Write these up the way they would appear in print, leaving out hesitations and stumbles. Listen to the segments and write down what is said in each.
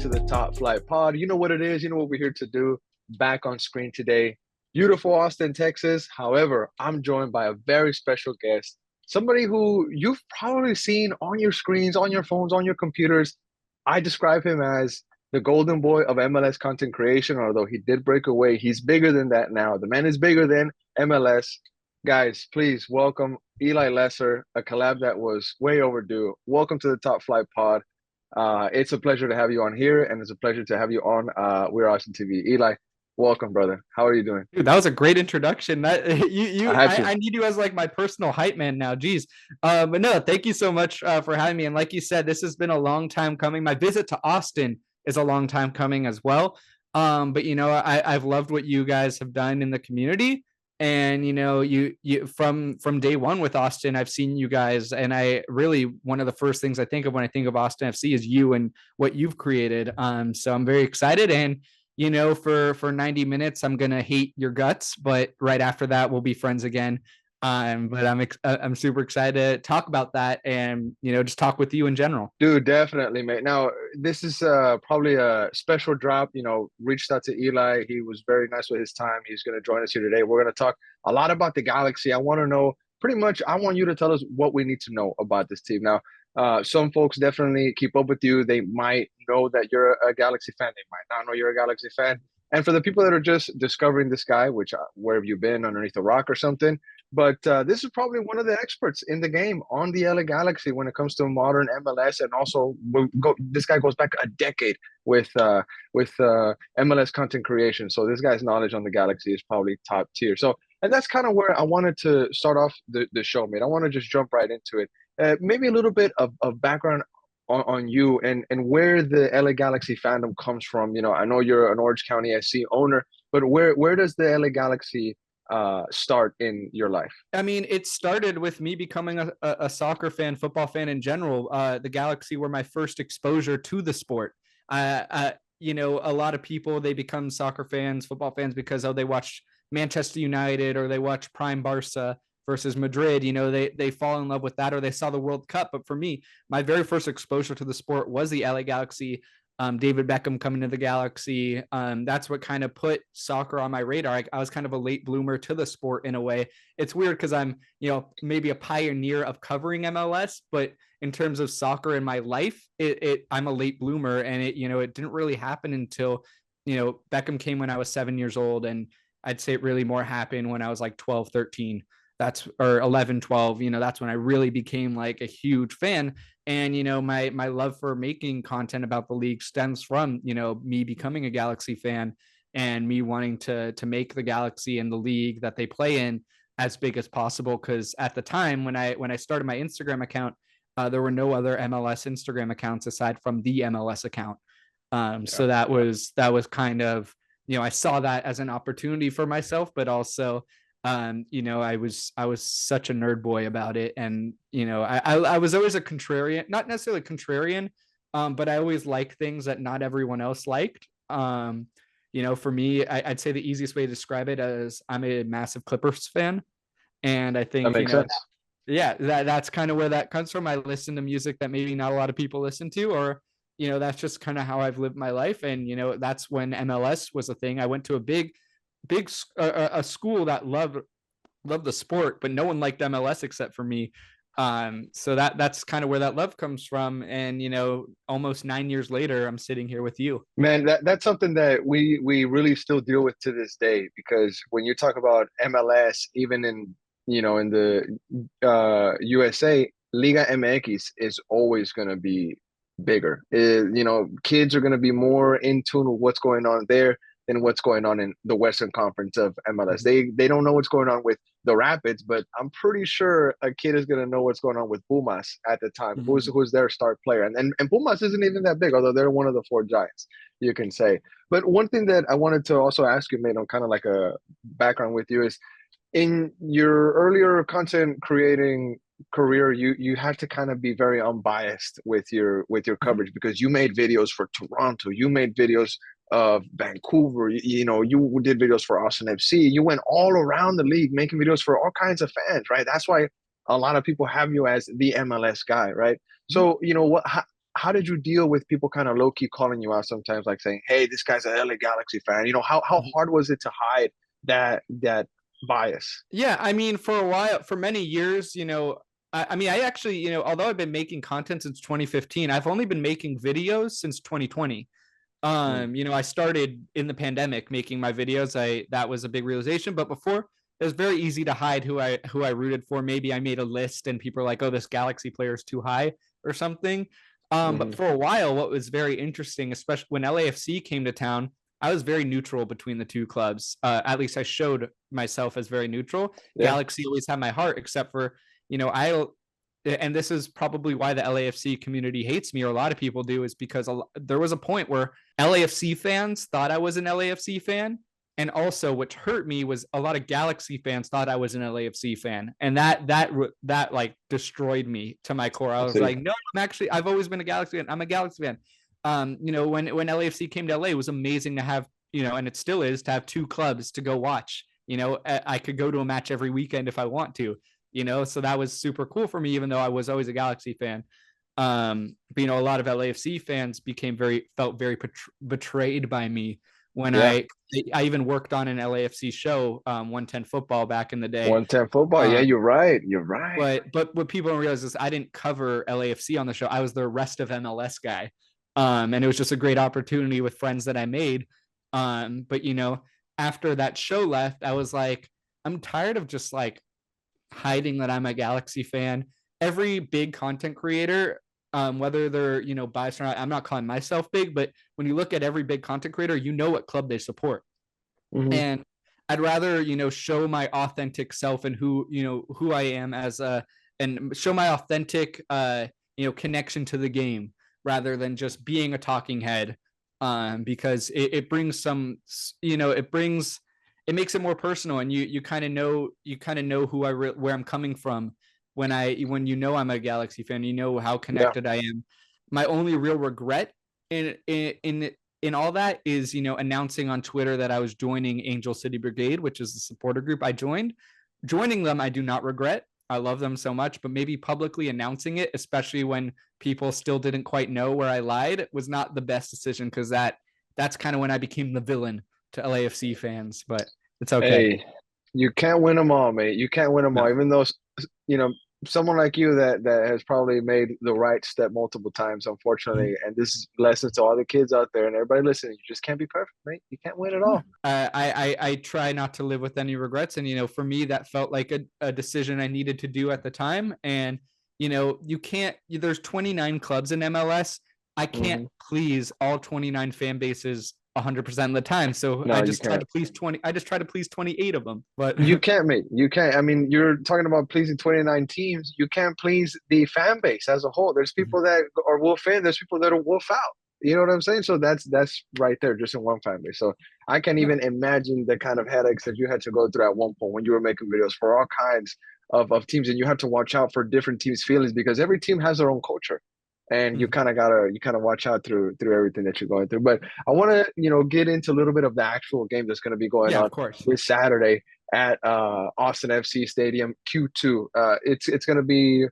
to the Top Flight Pod. You know what it is. You know what we're here to do. Back on screen today. Beautiful Austin, Texas. However, I'm joined by a very special guest. Somebody who you've probably seen on your screens, on your phones, on your computers. I describe him as the golden boy of MLS content creation, although he did break away. He's bigger than that now. The man is bigger than MLS. Guys, please welcome Eli Lesser, a collab that was way overdue. Welcome to the Top Flight Pod. It's a pleasure to have you on here, and it's a pleasure to have you on We're Austin TV. Eli, welcome, brother. How are you doing? Dude, that was a great introduction. That I had to. I need you as like my personal hype man now. Geez. But no, thank you so much for having me. And like you said, this has been a long time coming. My visit to Austin is a long time coming as well. But I've loved what you guys have done in the community. And you from day one with Austin, I've seen you guys, and I really, one of the first things I think of when I think of Austin FC is you and what you've created. So I'm very excited, and for 90 minutes I'm gonna hate your guts, but right after that we'll be friends again. But I'm super excited to talk about that, and just talk with you in general. Dude, definitely, mate. Now, this is probably a special drop. Reached out to Eli. He was very nice with his time. He's going to join us here today. We're going to talk a lot about the Galaxy. I want to know pretty much, I want you to tell us what we need to know about this team. Now, some folks definitely keep up with you. They might know that you're a Galaxy fan. They might not know you're a Galaxy fan. And for the people that are just discovering this guy, which where have you been, underneath a rock or something? But this is probably one of the experts in the game on the LA Galaxy when it comes to modern MLS, and also this guy goes back a decade with MLS content creation. So this guy's knowledge on the Galaxy is probably top tier. So, and that's kind of where I wanted to start off the show, mate. I want to just jump right into it. Maybe a little bit of background on you and where the LA Galaxy fandom comes from. I know you're an Orange County SC owner, but where does the LA Galaxy start in your life? I mean, it started with me becoming a soccer fan, football fan in general. The Galaxy were my first exposure to the sport. A lot of people, they become soccer fans, football fans because they watched Manchester United or they watch Prime Barca versus Madrid. They fall in love with that, or they saw the World Cup. But for me, my very first exposure to the sport was the LA Galaxy. David Beckham coming to the Galaxy. That's what kind of put soccer on my radar. I was kind of a late bloomer to the sport in a way. It's weird because I'm, maybe a pioneer of covering MLS, but in terms of soccer in my life, I'm a late bloomer, and it didn't really happen until, Beckham came when I was 7 years old. And I'd say it really more happened when I was like 12, 13. Or 11, 12, that's when I really became like a huge fan. And, my love for making content about the league stems from, me becoming a Galaxy fan and me wanting to make the Galaxy and the league that they play in as big as possible. Cause at the time when I started my Instagram account, there were no other MLS Instagram accounts aside from the MLS account. So that was kind of, I saw that as an opportunity for myself, but also, I was such a nerd boy about it. And, I was always a contrarian, not necessarily contrarian, but I always liked things that not everyone else liked. For me, I'd say the easiest way to describe it as I'm a massive Clippers fan. And I That think, makes sense. yeah, that's kind of where that comes from. I listen to music that maybe not a lot of people listen to, or, that's just kind of how I've lived my life. And, that's when MLS was a thing. I went to a big a school that loved the sport, but no one liked MLS except for me. So that's kind of where that love comes from. And almost 9 years later, I'm sitting here with you. Man, that's something that we really still deal with to this day, because when you talk about MLS, even in the USA, Liga MX is always going to be bigger. Kids are going to be more in tune with what's going on there than what's going on in the Western Conference of MLS. They don't know what's going on with the Rapids, but I'm pretty sure a kid is going to know what's going on with Pumas at the time. Mm-hmm. Who's their star player, and Pumas isn't even that big, although they're one of the four giants, you can say. But one thing that I wanted to also ask you, mate, on kind of like a background with you, is in your earlier content creating career, you had to kind of be very unbiased with your coverage, because you made videos for Toronto, you made videos of Vancouver, you did videos for Austin FC, you went all around the league making videos for all kinds of fans, right? That's why a lot of people have you as the MLS guy, right? So, how did you deal with people kind of low key calling you out sometimes, like saying, "Hey, this guy's a LA Galaxy fan." You know, how hard was it to hide that bias? Yeah, I mean, for a while, for many years, I mean, I actually, although I've been making content since 2015, I've only been making videos since 2020. Mm, I started in the pandemic making my videos. That was a big realization. But before, it was very easy to hide who I rooted for. Maybe I made a list and people are like, "Oh, this Galaxy player is too high" or something. But mm, for a while, what was very interesting, especially when LAFC came to town, I was very neutral between the two clubs. At least I showed myself as very neutral. yeah, Galaxy always had my heart, except for, I and this is probably why the LAFC community hates me, or a lot of people do, is because there was a point where LAFC fans thought I was an LAFC fan. And also, what hurt me was a lot of Galaxy fans thought I was an LAFC fan, and that like destroyed me to my core. I I was see. like, no, I've always been a Galaxy fan. I'm a Galaxy fan. When LAFC came to LA, it was amazing to have, and it still is, to have two clubs to go watch. I could go to a match every weekend if I want to. So that was super cool for me, even though I was always a Galaxy fan. But a lot of LAFC fans felt very betrayed by me when Yeah, I even worked on an LAFC show, 110 football back in the day. 110 football. Yeah, Um, you're right. You're right. but what people don't realize is I didn't cover LAFC on the show. I was the rest of MLS guy. And it was just a great opportunity with friends that I made. But after that show left, I was like, I'm tired of just like hiding that I'm a Galaxy fan. Every big content creator, whether they're biased or not, I'm not calling myself big, but when you look at every big content creator, you know what club they support. Hmm. And I'd rather show my authentic self and who I am and show my authentic connection to the game rather than just being a talking head. Because it brings some, it makes it more personal, and you kind of know where I'm coming from when I'm a Galaxy fan. How Yeah. connected I am. My only real regret in all that is announcing on Twitter that I was joining Angel City Brigade, which is the supporter group I joined. Joining them, I do not regret. I love them so much, but maybe publicly announcing it, especially when people still didn't quite know where I lied, was not the best decision, because that's kind of when I became the villain to LAFC fans. But it's okay. Hey, you can't win them all, mate. You can't win them all. No. Even though you know someone like you that has probably made the right step multiple times, unfortunately. And this is lessons to all the kids out there and everybody listening. You just can't be perfect, mate. You can't win it all. I try not to live with any regrets, and for me that felt like a decision I needed to do at the time. And you can't. There's 29 clubs in MLS. I can't Hmm. please all 29 fan bases 100% of the time. So No, you can't. I just try to please 28 of them. But You can't, mate. You can't. I mean, you're talking about pleasing 29 teams. You can't please the fan base as a whole. There's people that are wolf in. There's people that are wolf out. You know what I'm saying? So that's right there, just in one fan base. So I can't no. even imagine the kind of headaches that you had to go through at one point when you were making videos for all kinds of teams, and you had to watch out for different teams' feelings because every team has their own culture, and you Mhm. kind of gotta watch out through everything that you're going through. But I want to get into a little bit of the actual game that's going to be going Yeah, on of course. this Saturday at Austin FC Stadium Q2. It's going to be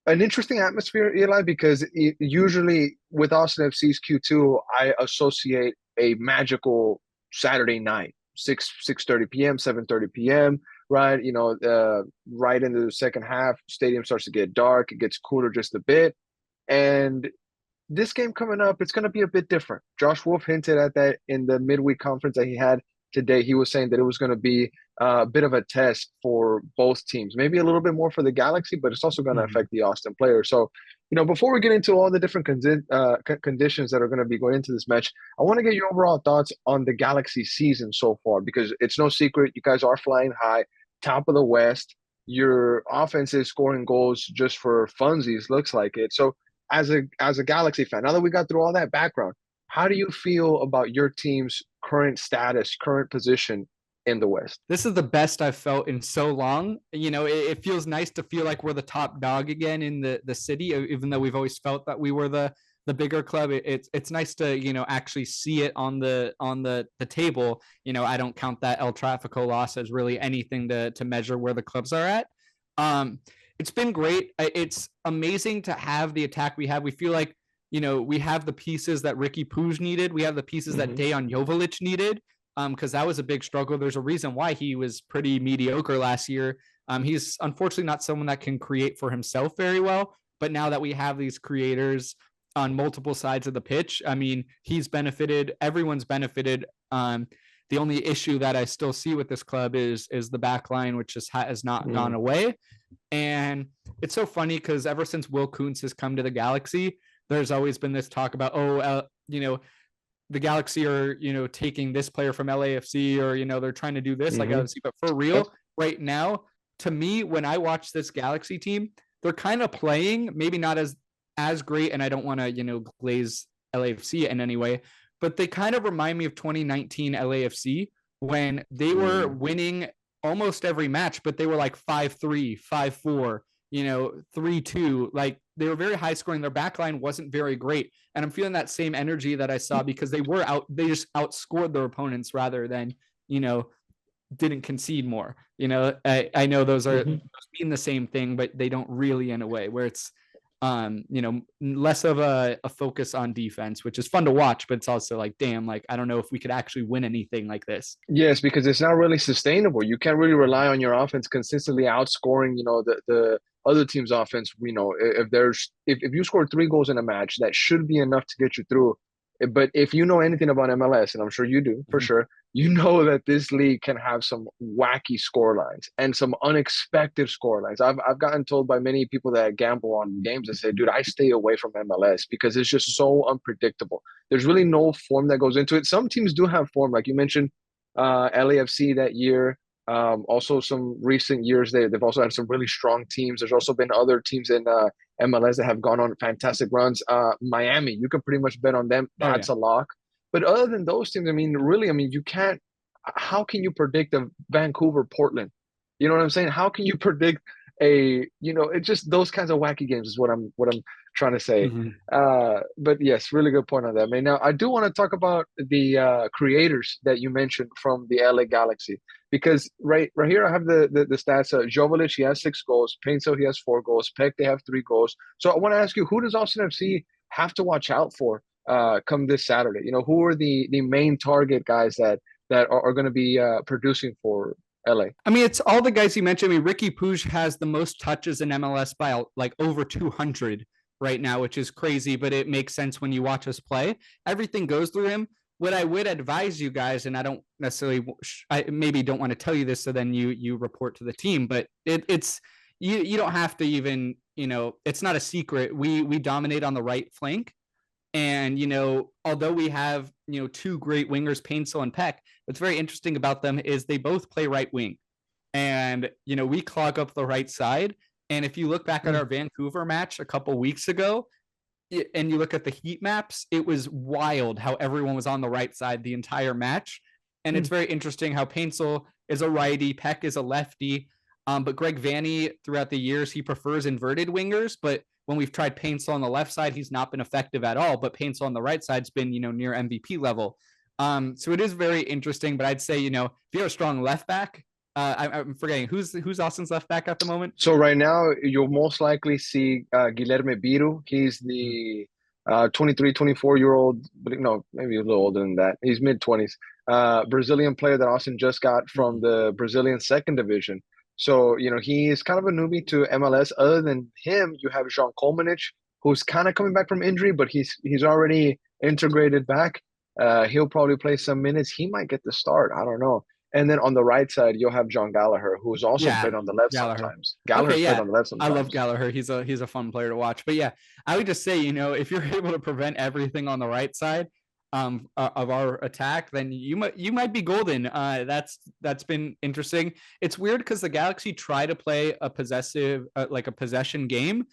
an interesting atmosphere, Eli, because usually with Austin FC's Q2, I associate a magical Saturday night, 6:30 p.m., 7:30 p.m. Right, right into the second half, stadium starts to get dark. It gets cooler just a bit, and this game coming up, it's going to be a bit different. Josh Wolf hinted at that in the midweek conference that he had today. He was saying that it was going to be a bit of a test for both teams, maybe a little bit more for the Galaxy, but it's also going to Mhm. affect the Austin players. So, before we get into all the different conditions that are going to be going into this match, I want to get your overall thoughts on the Galaxy season so far, because it's no secret you guys are flying high, top of the West. Your offense is scoring goals just for funsies, looks like it. So, as a Galaxy fan, now that we got through all that background, how do you feel about your team's current status, current position in the West? This is the best I've felt in so long. It feels nice to feel like we're the top dog again in the city, even though we've always felt that we were the bigger club. It's nice to actually see it on the table. I don't count that El Trafico loss as really anything to measure where the clubs are at. Um, it's been great. It's amazing to have the attack we have. We feel like we have the pieces that Ricky Puig needed. We have the pieces that Hmm. Dejan Joveljic needed. Because that was a big struggle. There's a reason why he was pretty mediocre last year. He's unfortunately not someone that can create for himself very well. But now that we have these creators on multiple sides of the pitch, I mean, he's benefited. Everyone's benefited. The only issue that I still see with this club is the back line, which just has not gone away. And it's so funny because ever since Will Kuntz has come to the Galaxy, there's always been this talk about, the Galaxy are, taking this player from LAFC, or, they're trying to do this like LAFC. But for Yep. real, right now, to me, when I watch this Galaxy team, they're kind of playing, maybe not as great, and I don't want to, glaze LAFC in any way, but they kind of remind me of 2019 LAFC when they were winning almost every match, but they were like 5-3, 5-4, 3-2. Like they were very high scoring. Their backline wasn't very great. And I'm feeling that same energy that I saw because they just outscored their opponents rather than, didn't concede more. I know those mean the same thing, but they don't really in a way where it's, less of a focus on defense, which is fun to watch, but it's also like, damn, like, I don't know if we could actually win anything like this. Yes, because it's not really sustainable. You can't really rely on your offense consistently outscoring, the other team's offense. If you score 3 goals in a match, that should be enough to get you through. But if you know anything about MLS, and I'm sure you do for sure, you know that this league can have some wacky score lines and some unexpected score lines. I've gotten told by many people that gamble on games that say, dude, I stay away from MLS because it's just so unpredictable. There's really no form that goes into it. Some teams do have form, like you mentioned, LAFC that year. Also, some recent years they've also had some really strong teams. There's also been other teams in MLS that have gone on fantastic runs. Miami, you can pretty much bet on them. Oh yeah. That's a lock. But other than those teams, I mean, really, I mean, you can't. How can you predict a Vancouver, Portland? You know what I'm saying? How can you predict it's just those kinds of wacky games is what I'm trying to say. Mm-hmm. But yes, really good point on that, man. Now I do want to talk about the creators that you mentioned from the LA Galaxy because right here I have the stats. Joveljic, he has 6 goals. Painso, he has 4 goals. Peck, they have 3 goals. So I want to ask you, who does Austin FC have to watch out for come this Saturday? Who are the main target guys that are going to be producing for LA? I mean, it's all the guys you mentioned. I mean, Ricky Puig has the most touches in MLS by like over 200 right now, which is crazy, but it makes sense when you watch us play. Everything goes through him. What I would advise you guys, and I don't necessarily, I maybe don't want to tell you this, so then you report to the team, but it's you don't have to even, it's not a secret. We dominate on the right flank. And, although we have, 2 great wingers, Paintsel and Peck, what's very interesting about them is they both play right wing. And, we clog up the right side. And if you look back at our Vancouver match a couple weeks ago, and you look at the heat maps, it was wild how everyone was on the right side the entire match. And it's very interesting how Paintsel is a righty, Peck is a lefty. But Greg Vanney, throughout the years, he prefers inverted wingers. But when we've tried Paintsel on the left side, he's not been effective at all. But Paintsel on the right side's been, near MVP level. So it is very interesting. But I'd say, if you have a strong left back, I'm forgetting who's Austin's left back at the moment. So right now, you'll most likely see Guilherme Biru. He's the 23, 24-year-old, but no, maybe a little older than that. He's mid-20s. Brazilian player that Austin just got from the Brazilian second division. So, he is kind of a newbie to MLS. Other than him, you have Jean Kolmanich, who's kind of coming back from injury, but he's already integrated back. He'll probably play some minutes. He might get the start. I don't know. And then on the right side, you'll have John Gallagher, who's also played on the left sometimes. Gallagher's played on the left sometimes. I love Gallagher. He's a fun player to watch. But yeah, I would just say, if you're able to prevent everything on the right side of our attack, then you might be golden. That's been interesting. It's weird because the Galaxy try to play a possessive, like a possession game,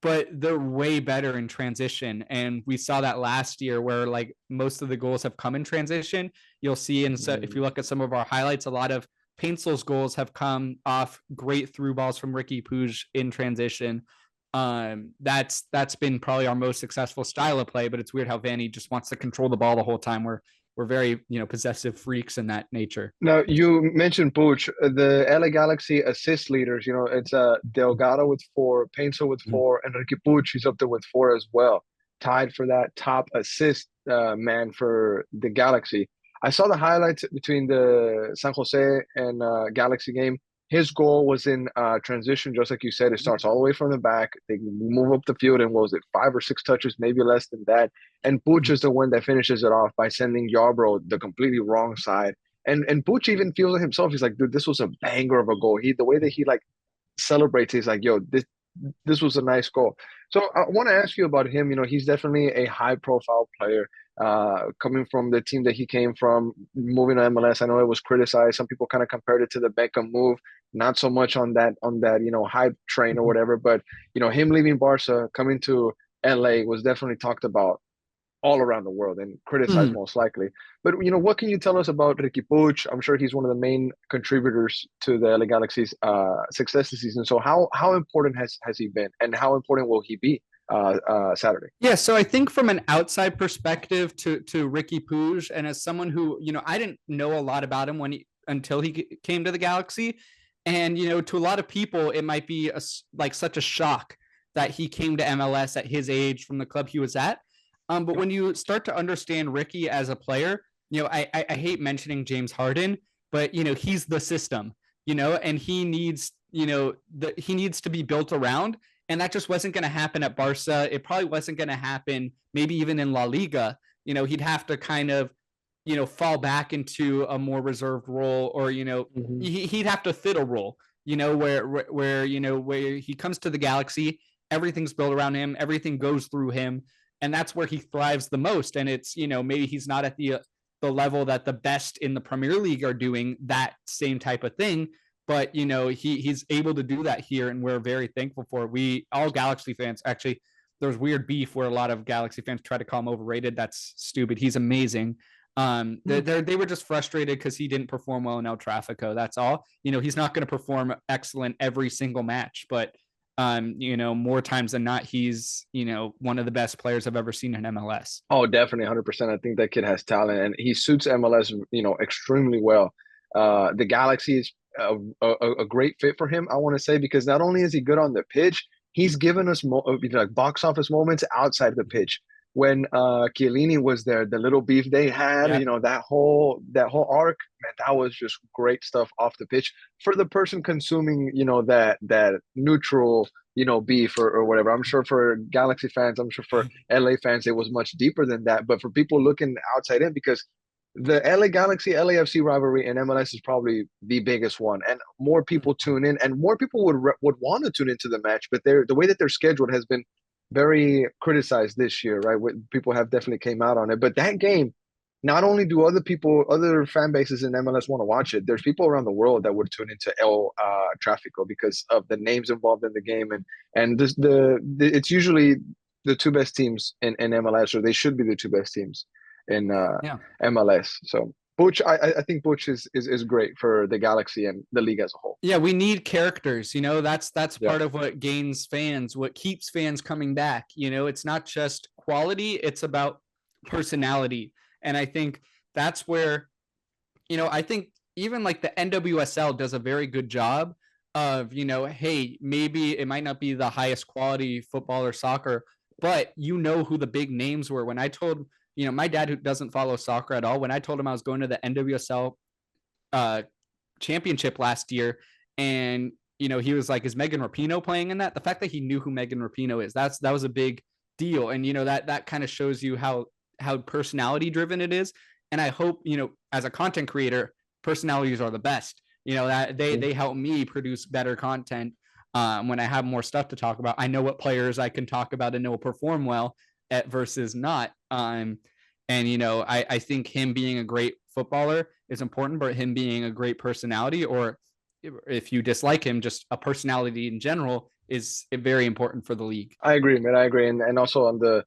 but they're way better in transition. And we saw that last year where like most of the goals have come in transition. You'll see, and so if you look at some of our highlights, a lot of Paintsel's goals have come off great through balls from Ricky Puig in transition. That's been probably our most successful style of play, but it's weird how Vanney just wants to control the ball the whole time. We're very, possessive freaks in that nature. Now, you mentioned Puig, the LA Galaxy assist leaders. It's Delgado with 4, Painter with 4, and Ricky Puig, he's up there with 4 as well. tied for that top assist man for the Galaxy. I saw the highlights between the San Jose and Galaxy game. His goal was in transition, just like you said. It starts all the way from the back. They move up the field, and what was it, 5 or 6 touches, maybe less than that. And Puch is the one that finishes it off by sending Yarbrough the completely wrong side. And Puch even feels it himself. He's like, dude, this was a banger of a goal. The way that he like celebrates, he's like, yo, this was a nice goal. So I want to ask you about him. He's definitely a high profile player. Coming from the team that he came from, moving to MLS. I know it was criticized. Some people kind of compared it to the Beckham move, not so much on that hype train or whatever. But him leaving Barca, coming to LA was definitely talked about all around the world and criticized Mhm. most likely. But what can you tell us about Ricky Puig? I'm sure he's one of the main contributors to the LA Galaxy's success this season. So how important has he been, and how important will he be Saturday? Yeah, so I think from an outside perspective to Ricky Puig, and as someone who I didn't know a lot about him until he came to the Galaxy, and to a lot of people it might be like such a shock that he came to MLS at his age from the club he was at. But when you start to understand Ricky as a player, I hate mentioning James Harden, but he's the system, and he needs he needs to be built around, and that just wasn't going to happen at Barca. It probably wasn't going to happen maybe even in La Liga. He'd have to kind of, fall back into a more reserved role, or, Mm-hmm. he'd have to fit a role, where he comes to the Galaxy, everything's built around him, everything goes through him, and that's where he thrives the most. And it's, maybe he's not at the level that the best in the Premier League are doing that same type of thing, but he's able to do that here, and we're very thankful for it. We all Galaxy fans, actually, there's weird beef where a lot of Galaxy fans try to call him overrated. That's stupid. He's amazing. They were just frustrated because he didn't perform well in El Trafico. That's all. He's not going to perform excellent every single match, but more times than not, he's one of the best players I've ever seen in MLS. Oh, definitely, 100%. I think that kid has talent, and he suits MLS, extremely well. The Galaxy is a great fit for him, I want to say, because not only is he good on the pitch, he's given us like box office moments outside the pitch. When Chiellini was there, the little beef they had, Yeah. that whole arc, man, that was just great stuff off the pitch for the person consuming, that neutral, beef or whatever. I'm sure for Galaxy fans, I'm sure for LA fans, it was much deeper than that. But for people looking outside in, because the LA Galaxy LAFC rivalry in MLS is probably the biggest one, and more people tune in, and more people would want to tune into the match. But the way that they're scheduled has been very criticized this year, right? People have definitely came out on it. But that game, not only do other fan bases in MLS want to watch it, there's people around the world that would tune into El Tráfico because of the names involved in the game, and it's usually the two best teams in MLS, or they should be the two best teams in Yeah. MLS. So Butch, I think Butch is great for the Galaxy and the league as a whole. Yeah, we need characters. That's Yeah. part of what gains fans, what keeps fans coming back. It's not just quality, it's about personality. And I think that's where, I think even like the NWSL does a very good job of, hey, maybe it might not be the highest quality football or soccer, but who the big names were. When I told, my dad, who doesn't follow soccer at all, when I told him I was going to the NWSL uh, championship last year, and he was like, "Is Megan Rapinoe playing in that?" The fact that he knew who Megan Rapinoe is, that was a big deal, and that kind of shows you how personality driven it is. And I hope as a content creator, personalities are the best. That they help me produce better content. When I have more stuff to talk about, I know what players I can talk about and know will perform well at versus not. And I think him being a great footballer is important, but him being a great personality, or if you dislike him, just a personality in general, is very important for the league. I agree, man. I agree, and also on the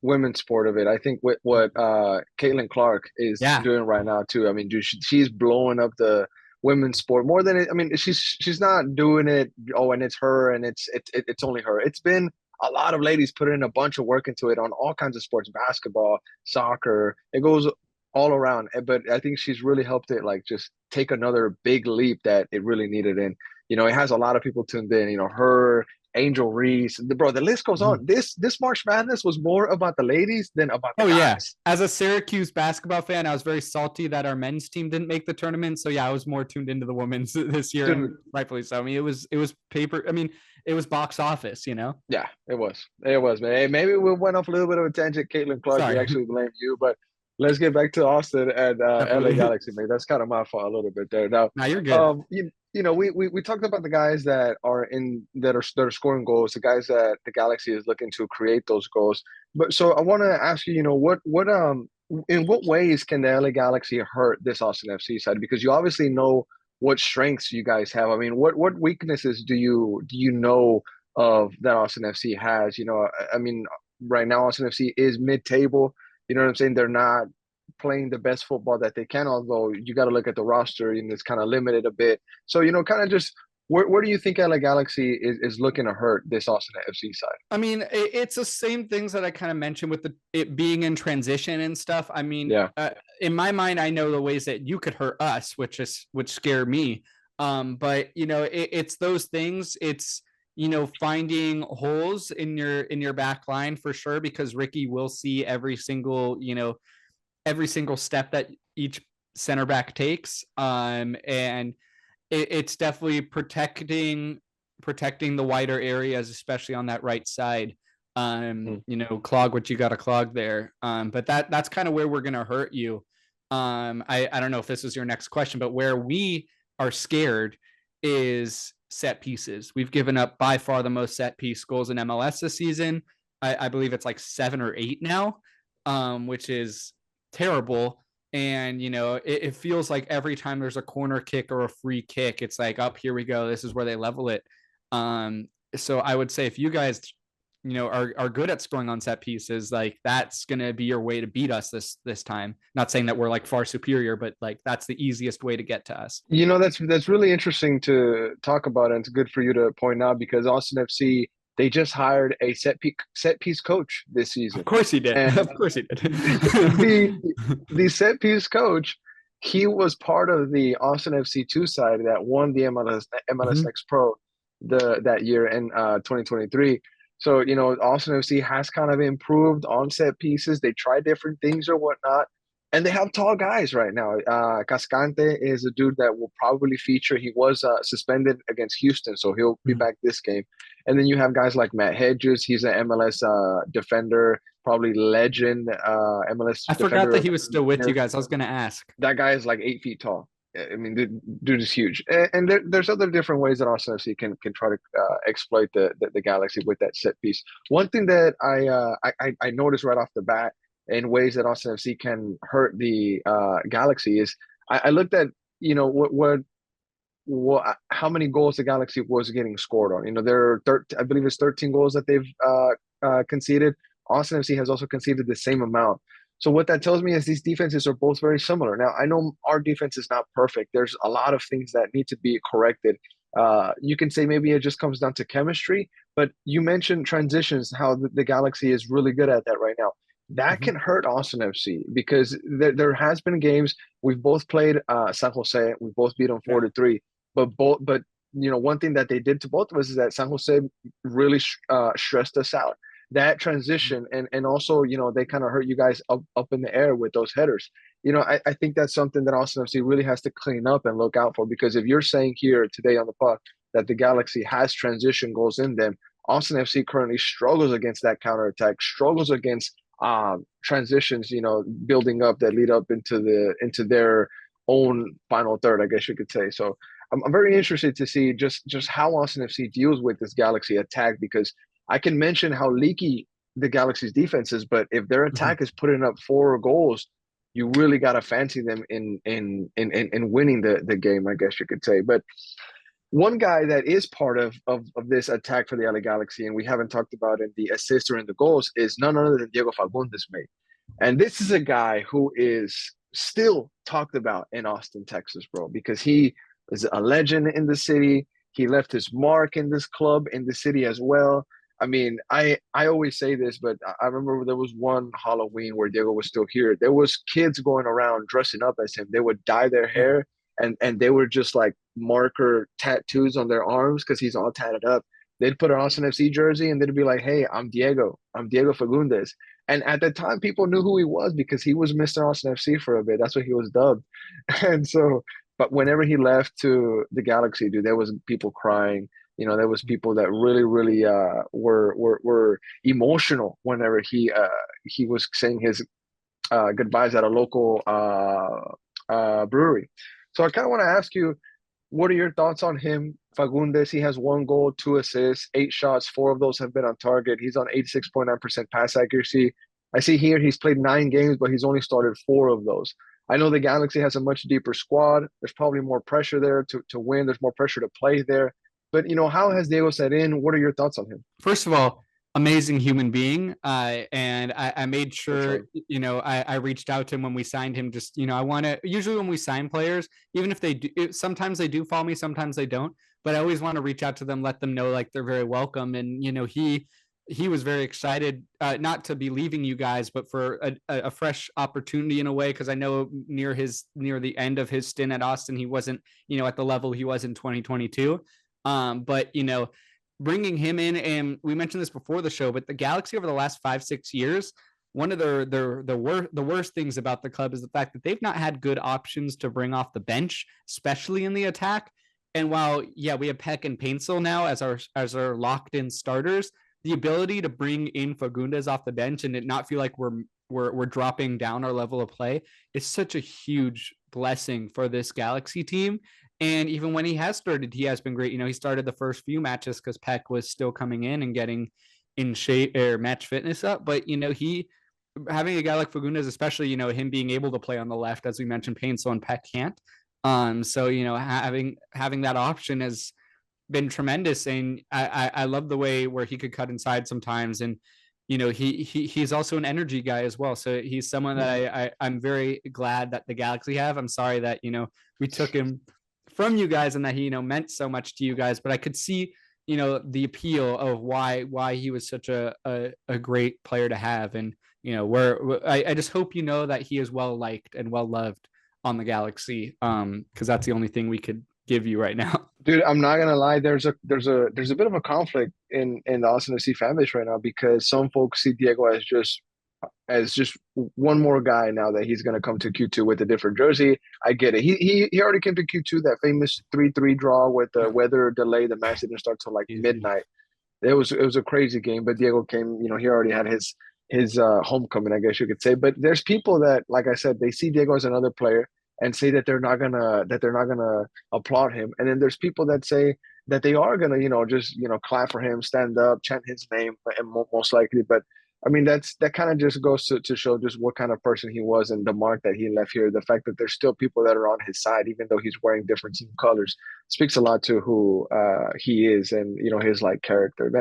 women's sport of it, I think what Caitlin Clark is Yeah. doing right now too. I mean, dude, she's blowing up the women's sport more than it. I mean, she's not doing it. Oh, and it's her, and it's only her. It's been a lot of ladies putting in a bunch of work into it on all kinds of sports, basketball, soccer. It goes all around. But I think she's really helped it like just take another big leap that it really needed. And it has a lot of people tuned in. Her, Angel Reese, bro. The list goes on. This March Madness was more about the ladies than about the Oh yeah. guys. As a Syracuse basketball fan, I was very salty that our men's team didn't make the tournament. So yeah, I was more tuned into the women's this year, and Dude, rightfully so. I mean, it was paper. I mean, it was box office, you know. yeah, it was. It was, man. Hey, maybe we went off a little bit of a tangent. Caitlin Clark, we Sorry. actually blame you, but let's get back to Austin and LA Definitely. Galaxy, man. That's kind of my fault a little bit there. Now, Now you're good. we talked about the guys that are in that are scoring goals, the guys that the Galaxy is looking to create those goals. But so I want to ask you, what in what ways can the LA Galaxy hurt this Austin FC side? Because you obviously know what strengths you guys have. I mean, what weaknesses do you know of that Austin FC has? I mean, right now Austin FC is mid-table. You know what I'm saying? They're not playing the best football that they can, although you got to look at the roster and it's kind of limited a bit. So, kind of just where do you think LA Galaxy is looking to hurt this Austin FC side? I mean, it's the same things that I kind of mentioned with it being in transition and stuff. I mean, Yeah. in my mind, I know the ways that you could hurt us, which scare me. But it's those things. It's finding holes in your back line for sure, because Ricky will see every single step that each center back takes. And it's definitely protecting the wider areas, especially on that right side. Clog what you got to clog there. But that's kind of where we're going to hurt you. I don't know if this is your next question, but where we are scared is set pieces. We've given up by far the most set piece goals in MLS this season. I believe it's like 7 or 8 now, which is terrible. And it feels like every time there's a corner kick or a free kick, it's like, up, here we go, this is where they level it. So I would say if you guys are good at scoring on set pieces, like that's gonna be your way to beat us this time. Not saying that we're like far superior, but like that's the easiest way to get to us. That's really interesting to talk about, and it's good for you to point out because Austin FC, they just hired a set piece coach this Of season, course he did. and Of course he did. the the set piece coach, he was part of the Austin FC two side that won the MLS Mhm. Next Pro that year in 2023. So Austin FC has kind of improved on set pieces. They try different things or whatnot, and they have tall guys right now. Cascante is a dude that will probably feature. He was suspended against Houston, so he'll be Mhm. back this game. And then you have guys like Matt Hedges. He's an MLS defender, probably legend MLS I forgot defender that of he was still with you years. guys. I was gonna ask. That guy is like 8 feet tall. I mean, dude is huge. And there's other different ways that Austin FC can try to exploit the Galaxy with that set piece. One thing that I noticed right off the bat in ways that Austin FC can hurt the Galaxy is I looked at how many goals the Galaxy was getting scored on. There are I believe it's 13 goals that they've conceded. Austin FC has also conceded the same amount. So what that tells me is these defenses are both very similar. Now I know our defense is not perfect. There's a lot of things that need to be corrected. You can say maybe it just comes down to chemistry, but you mentioned transitions, how the Galaxy is really good at that right now. That Mhm. can hurt Austin FC because there has been games we've both played San Jose. We both beat them Yeah. 4-3. But one thing that they did to both of us is that San Jose really stressed us out. That transition and also they kind of hurt you guys up in the air with those headers. I think that's something that Austin FC really has to clean up and look out for, because if you're saying here today on the puck that the Galaxy has transition goals in them, Austin FC currently struggles against that counterattack, struggles against transitions, building up that lead up into their own final third, I guess you could say. So I'm very interested to see just how Austin FC deals with this Galaxy attack, because I can mention how leaky the Galaxy's defense is, but if their Mhm. attack is putting up 4 goals, you really got to fancy them in winning the game, I guess you could say. But one guy that is part of this attack for the LA Galaxy, and we haven't talked about in the assists or in the goals, is none other than Diego Fagundez, mate. And this is a guy who is still talked about in Austin, Texas, bro, because he is a legend in the city. He left his mark in this club, in the city as well. I mean, I always say this, but I remember there was one Halloween where Diego was still here. There was kids going around dressing up as him. They would dye their Yeah. hair and they were just like marker tattoos on their arms because he's all tatted up. they'd put an Austin FC jersey and they'd be like, "Hey, I'm Diego Fagundez." And at the time, people knew who he was because he was Mr. Austin FC for a bit. That's what he was dubbed. And so, but whenever he left to the Galaxy, dude, there was people crying. There was people that really, really were emotional whenever he was saying his goodbyes at a local brewery. So I kind of want to ask you, what are your thoughts on him, Fagundez? He has 1 goal, 2 assists, 8 shots. 4 of those have been on target. He's on 86.9% pass accuracy. I see here he's played 9 games, but he's only started 4 of those. I know the Galaxy has a much deeper squad. There's probably more pressure there to win. There's more pressure to play there. But, how has Diego set in? What are your thoughts on him? First of all, amazing human being. And I made sure, I reached out to him when we signed him. Just, I want to, usually when we sign players, even if they do, sometimes they do follow me, sometimes they don't, but I always want to reach out to them, let them know like they're very welcome. And, he was very excited, not to be leaving you guys, but for a fresh opportunity in a way. Cause I know near the end of his stint at Austin, he wasn't, at the level he was in 2022. But bringing him in, and we mentioned this before the show, but the Galaxy over the last 5-6 years, one of the worst things about the club is the fact that they've not had good options to bring off the bench, especially in the attack. And while we have Peck and Paintsel now as our locked in starters, the ability to bring in Fagundez off the bench and it not feel like we're dropping down our level of play is such a huge blessing for this Galaxy team. And even when he has started, he has been great. He started the first few matches because Peck was still coming in and getting in shape or match fitness up. But, he having a guy like Fagundez, especially, him being able to play on the left, as we mentioned, Paintsel and Peck can't. So, having that option has been tremendous. And I love the way where he could cut inside sometimes. And, he's also an energy guy as well. So he's someone that I'm very glad that the Galaxy have. I'm sorry that, we took him from you guys and that he meant so much to you guys, but I could see the appeal of why he was such a great player to have. And I just hope that he is well liked and well loved on the Galaxy, because that's the only thing we could give you right now. Dude, I'm not gonna lie. There's a bit of a conflict in the Austin FC fan base right now because some folks see Diego as just one more guy now that he's going to come to Q2 with a different jersey. I get it. He already came to Q2, that famous 3-3 draw with the weather delay. The match didn't start till like midnight. It was a crazy game, but Diego came, he already had his homecoming, I guess you could say. But there's people that, like I said, they see Diego as another player and say that they're not gonna applaud him. And then there's people that say that they are gonna, just clap for him, stand up, chant his name, and most likely. But I mean, that kind of just goes to show just what kind of person he was and the mark that he left here. The fact that there's still people that are on his side, even though he's wearing different team colors, speaks a lot to who he is and his like character.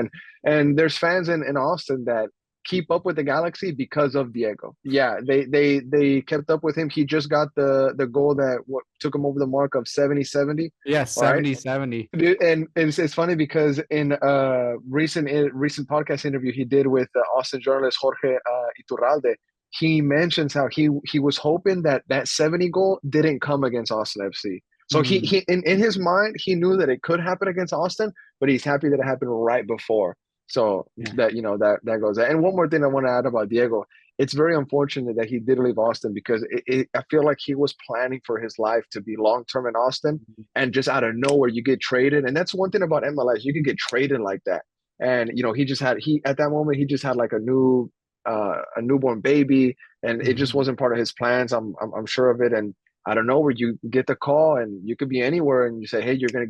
And there's fans in Austin that keep up with the Galaxy because of Diego. Yeah, they kept up with him. He just got the goal that took him over the mark of 70-70. Yes, 70-70. And it's funny because in a recent podcast interview he did with Austin journalist Jorge Iturralde, he mentions how he was hoping that 70 goal didn't come against Austin FC. So he in his mind, he knew that it could happen against Austin, but he's happy that it happened right before. So that goes. And one more thing I want to add about Diego, it's very unfortunate that he did leave Austin because I feel like he was planning for his life to be long-term in Austin, and just out of nowhere you get traded. And that's one thing about MLS, you can get traded like that. And at that moment he just had like a newborn baby, and it just wasn't part of his plans. I'm sure of it. And I don't know, where you get the call and you could be anywhere and you say, hey, you're gonna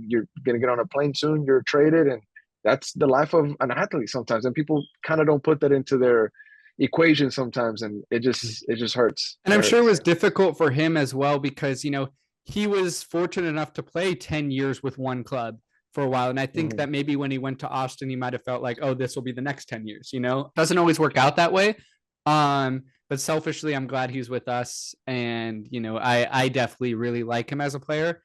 get on a plane soon, you're traded. And that's the life of an athlete sometimes, and people kind of don't put that into their equation sometimes, and it just hurts. And I'm sure it was difficult for him as well because he was fortunate enough to play 10 years with one club for a while, and I think that maybe when he went to Austin, he might have felt like, oh, this will be the next 10 years. Doesn't always work out that way. But selfishly, I'm glad he's with us, and I definitely really like him as a player.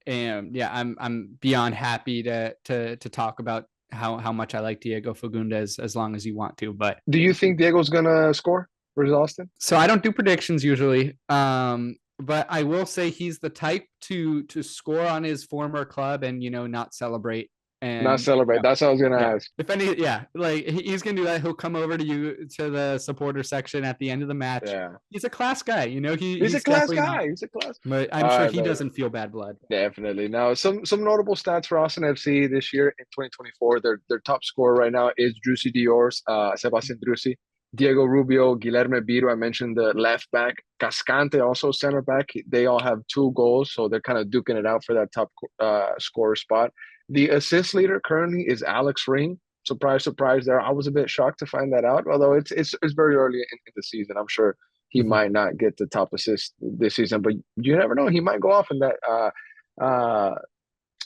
And yeah, I'm beyond happy to talk about how much I like Diego Fagundez as long as you want to. But do you think Diego's gonna score versus Austin? So I don't do predictions usually, but I will say he's the type to score on his former club and not celebrate Not And celebrate. That's what I was gonna yeah, ask. if any, yeah, like he's gonna do that. He'll come over to you to the supporter section at the end of the match. Yeah. He's a class guy, He's a he's class definitely not. guy. He's a class. But I'm All sure right, he man. doesn't feel bad blood. Definitely. Now, some notable stats for Austin FC this year in 2024. Their top scorer right now is Drusi Dior's, Sebastian Drusi. Diego Rubio, Guilherme Biro, I mentioned the left back. Cascante, also center back. They all have 2 goals, so they're kind of duking it out for that top scorer spot. The assist leader currently is Alex Ring. Surprise, surprise there. I was a bit shocked to find that out, although it's very early in the season. I'm sure he Mhm. might not get the top assist this season, but you never know. He might go off in that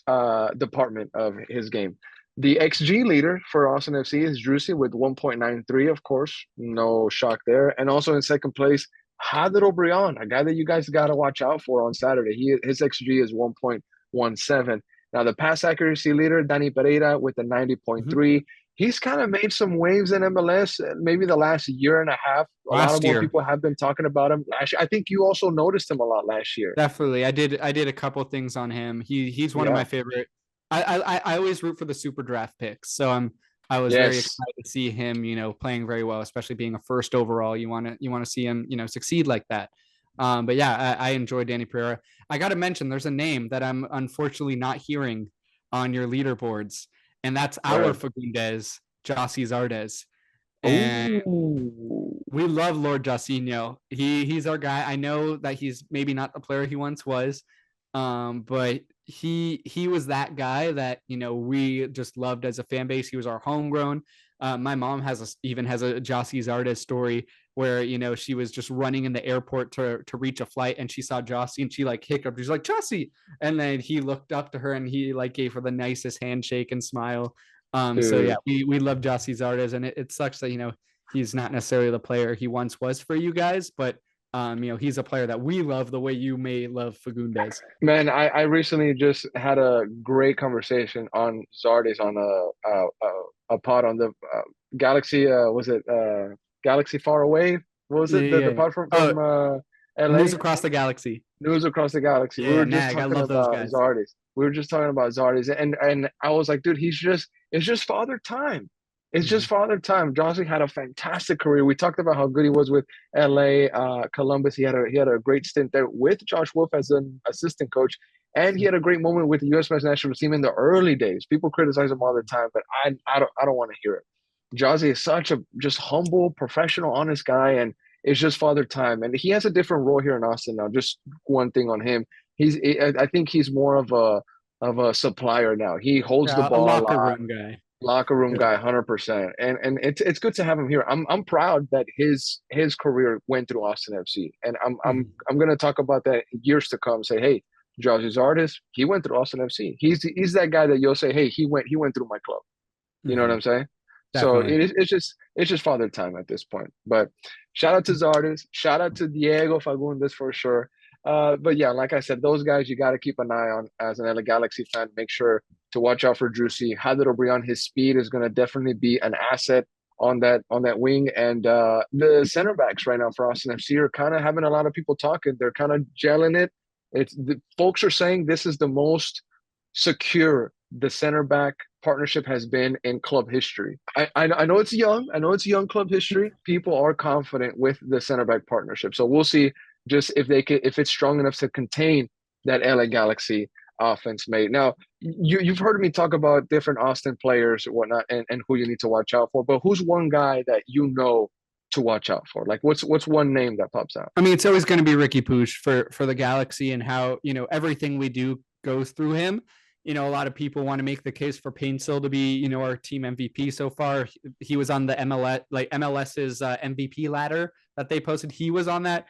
uh, department of his game. The XG leader for Austin FC is Drusi with 1.93, of course. No shock there. And also in second place, Hadro Brian, a guy that you guys got to watch out for on Saturday. His XG is 1.17. Now, the pass accuracy leader, Danny Pereira, with a Mhm. 90.3. He's kind of made some waves in MLS, maybe the last year and a half. A lot of Last more year, people have been talking about him last year. I think you also noticed him a lot last year. definitely. I did a couple things on him. He's one of my Yeah. favorite. I always root for the super draft picks. So I was very Yes. excited to see him, playing very well, especially being a first overall. You want to see him, succeed like that. But yeah, I enjoy Danny Pereira. I got to mention, there's a name that I'm unfortunately not hearing on your leaderboards, and that's Go our ahead. Fagundez, Jossie Zardes. And Oh, we love Lord Jacinho. He's our guy. I know that he's maybe not the player he once was, but he was that guy that we just loved as a fan base. He was our homegrown. My mom even has a Jossie's artist story where she was just running in the airport to reach a flight, and she saw Jossie and she like hiccuped. She's like, Jossie, and then he looked up to her and he like gave her the nicest handshake and smile. So yeah, dude. we love Jossie's artist, and it sucks that he's not necessarily the player he once was for you guys, but he's a player that we love the way you may love Fagundez. Man, I recently just had a great conversation on Zardes on a pod on the Galaxy. Was it Galaxy Far Away? What was it the Yeah. pod Oh, from LA? News Across the Galaxy. News Across the Galaxy. We Yeah, were just Nag. I talking love those about guys. Zardes. We were just talking about Zardes, and I was like, dude, it's just father time. It's just Mhm. father time. Jossie had a fantastic career. We talked about how good he was with LA, Columbus. He had a great stint there with Josh Wolf as an assistant coach, and he had a great moment with the U.S. men's national team in the early days. People criticize him all the time, but I don't want to hear it. Jossie is such a just humble, professional, honest guy, and it's just father time. And he has a different role here in Austin now. Just one thing on him, I think he's more of a supplier now. He holds the Yeah, a ball a locker lot, room guy. locker room Yeah. guy, 100%. And it's good to have him here. I'm proud that his career went through Austin FC, and Mhm. I'm gonna talk about that years to come. Say, hey, Josh's artist, he went through Austin FC. He's that guy that you'll say, hey, he went through my club. You know what Mhm. I'm saying? So Definitely. it's just father time at this point. But shout out to Zardes, shout out to Diego Fagundez for sure. But yeah, like I said, those guys you got to keep an eye on as an LA Galaxy fan. Make sure to watch out for Drusi. Hader O'Brien, his speed is going to definitely be an asset on that wing. And the center backs right now for Austin FC are kind of having a lot of people talking. They're kind of gelling it. It's the folks are saying this is the most secure the center back partnership has been in club history. I know it's young. I know it's young club history. People are confident with the center back partnership. So we'll see just if it's strong enough to contain that LA Galaxy offense, mate. Now you've heard me talk about different Austin players and whatnot, and who you need to watch out for. But who's one guy that you know to watch out for? Like what's one name that pops out? I mean, it's always going to be Ricky Pooch for the Galaxy, and how everything we do goes through him. A lot of people want to make the case for Painsil to be our team MVP so far. He was on the MLS's MVP ladder that they posted. He was on that.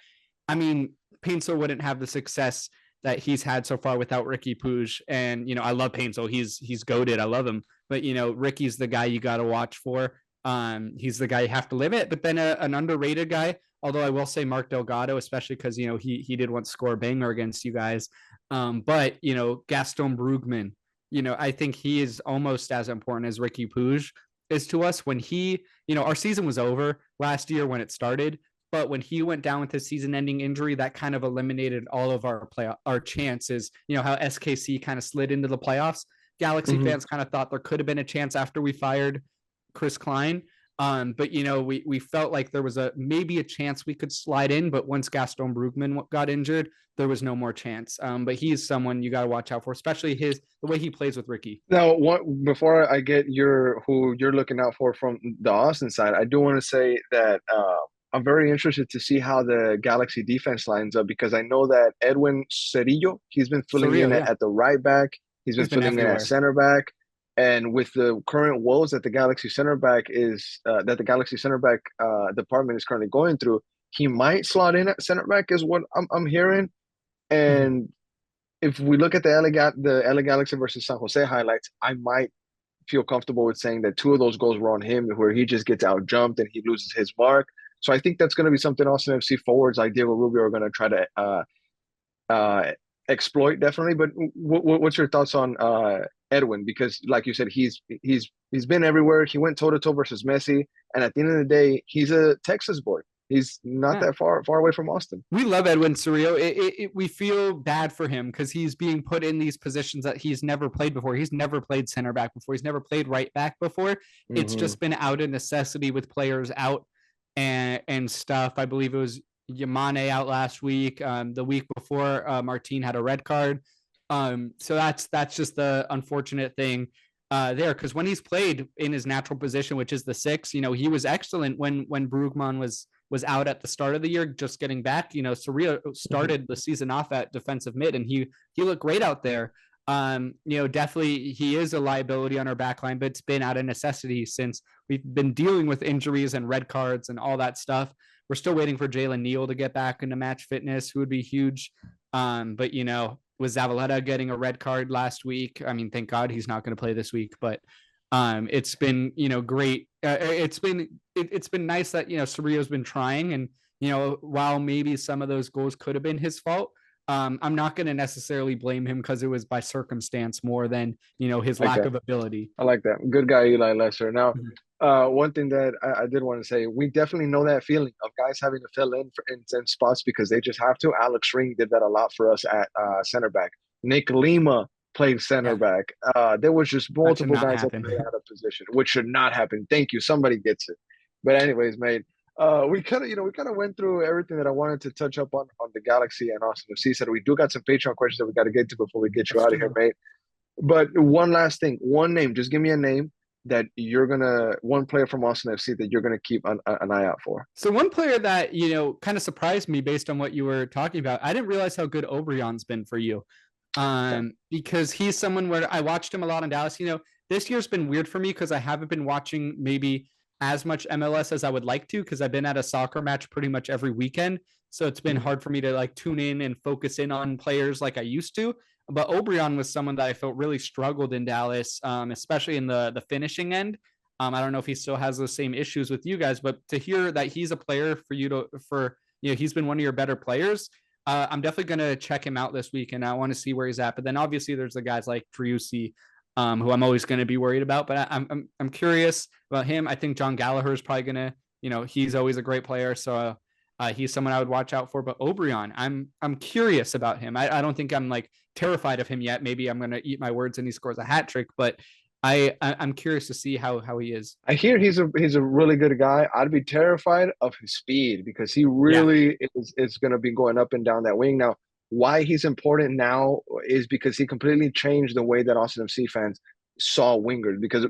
I mean, Painsil wouldn't have the success that he's had so far without Ricky Puig. And I love Painsil. He's goated. I love him. But Ricky's the guy you got to watch for. He's the guy you have to live it. But then an underrated guy, although I will say Mark Delgado, especially because he did once score a banger against you guys. But Gaston Brugman, I think he is almost as important as Ricky Puig is to us. When our season was over last year when it started, but when he went down with his season-ending injury, that kind of eliminated all of our chances. How SKC kind of slid into the playoffs. Galaxy Mhm. fans kind of thought there could have been a chance after we fired Chris Klein. But we felt like there was maybe a chance we could slide in, but once Gaston Brugman got injured, there was no more chance. But he's someone you got to watch out for, especially the way he plays with Ricky. Now, before I get who you're looking out for from the Austin side, I do want to say that I'm very interested to see how the Galaxy defense lines up because I know that Edwin Cerillo, he's been filling in Surreal, yeah. at the right back, he's been He's been filling in at everywhere. center back, and with the current woes that the Galaxy center back department is currently going through, he might slot in at center back, is what I'm hearing, Mhm. and if we look at the LA Galaxy versus San Jose highlights, I might feel comfortable with saying that two of those goals were on him, where he just gets out jumped and he loses his mark. So I think that's going to be something Austin FC forwards like Diego Rubio are going to try to uh, exploit definitely. But what's your thoughts on Edwin? Because like you said, he's been everywhere. He went toe to toe versus Messi, and at the end of the day, he's a Texas boy. He's not Yeah. that far away from Austin. We love Edwin Cerrillo. We feel bad for him because he's being put in these positions that he's never played before. He's never played center back before. He's never played right back before. It's Mm-hmm. just been out of necessity with players out and stuff. I believe it was Yamane out last week. The week before, Martin had a red card. So that's just the unfortunate thing there because when he's played in his natural position, which is the six, he was excellent when Brugman was out at the start of the year, just getting back. Soria started the season off at defensive mid, and he looked great out there. Definitely he is a liability on our back line, but it's been out of necessity since we've been dealing with injuries and red cards and all that stuff. We're still waiting for Jalen Neal to get back into match fitness, who would be huge. But with Zavaleta getting a red card last week, I mean, thank God he's not going to play this week, but it's been great. It's been nice that Cerrillo's been trying, and while maybe some of those goals could have been his fault, I'm not going to necessarily blame him because it was by circumstance more than his Like lack that. of ability. I like that. Good guy, Eli Lesser. Now, Mhm. one thing that I did want to say, we definitely know that feeling of guys having to fill in spots because they just have to. Alex Ring did that a lot for us at center back. Nick Lima played center Yeah, back. There was just that should multiple not guys that played happen. out of position, which should not happen. Thank you. Somebody gets it. But anyways, mate, we kind of went through everything that I wanted to touch up on the Galaxy and Austin FC. So we do got some Patreon questions that we got to get to before we get you Let's out of here, do. mate. But one last thing, one name. Just give me a name that one player from Austin FC that you're gonna keep an eye out for. So one player that kind of surprised me based on what you were talking about, I didn't realize how good Obrion's been for you. Okay. Because he's someone where I watched him a lot in Dallas. This year's been weird for me because I haven't been watching maybe as much MLS as I would like to because I've been at a soccer match pretty much every weekend. So it's been Mhm. hard for me to like tune in and focus in on players like I used to. But Obrion was someone that I felt really struggled in Dallas, especially in the finishing end. I don't know if he still has those same issues with you guys, but to hear that he's a player he's been one of your better players. I'm definitely going to check him out this week, and I want to see where he's at. But then obviously there's the guys like Driussi, who I'm always going to be worried about. But I'm curious about him. I think John Gallagher is probably going to, he's always a great player, so he's someone I would watch out for. But Obrion, I'm curious about him. I don't think I'm like terrified of him yet. Maybe I'm going to eat my words and he scores a hat trick, but I'm curious to see how he is. I hear he's a really good guy. I'd be terrified of his speed because he Yeah. really is going to be going up and down that wing. Now, why he's important now is because he completely changed the way that Austin FC fans saw wingers. Because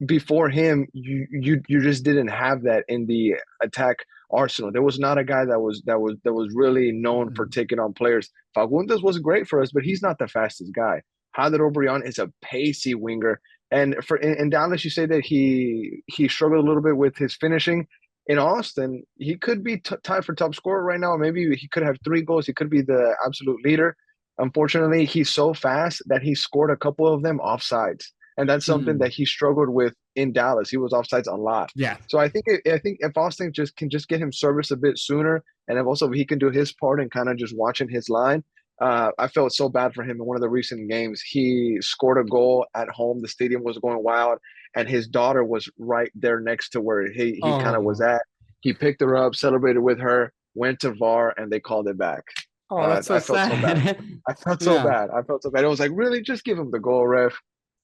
before him, you just didn't have that in the attack arsenal. There was not a guy that was really known for Mhm. taking on players. Fagundez was great for us, but he's not the fastest guy. Hader Obrian is a pacey winger, and in Dallas, you say that he struggled a little bit with his finishing. In Austin, he could be tied for top scorer right now. Maybe he could have 3 goals. He could be the absolute leader. Unfortunately, he's so fast that he scored a couple of them offsides, and that's something Mm. that he struggled with in Dallas. He was offsides a lot. Yeah. So I think if Austin just get him service a bit sooner, and if also he can do his part and kind of just watching his line, I felt so bad for him in one of the recent games. He scored a goal at home. The stadium was going wild, and his daughter was right there next to where he kind of was Oh. at. He picked her up, celebrated with her, went to VAR, and they called it back. Oh, that's so I felt so bad. sad. I felt so Yeah. bad. I felt so bad. It was like, really, just give him the goal, ref.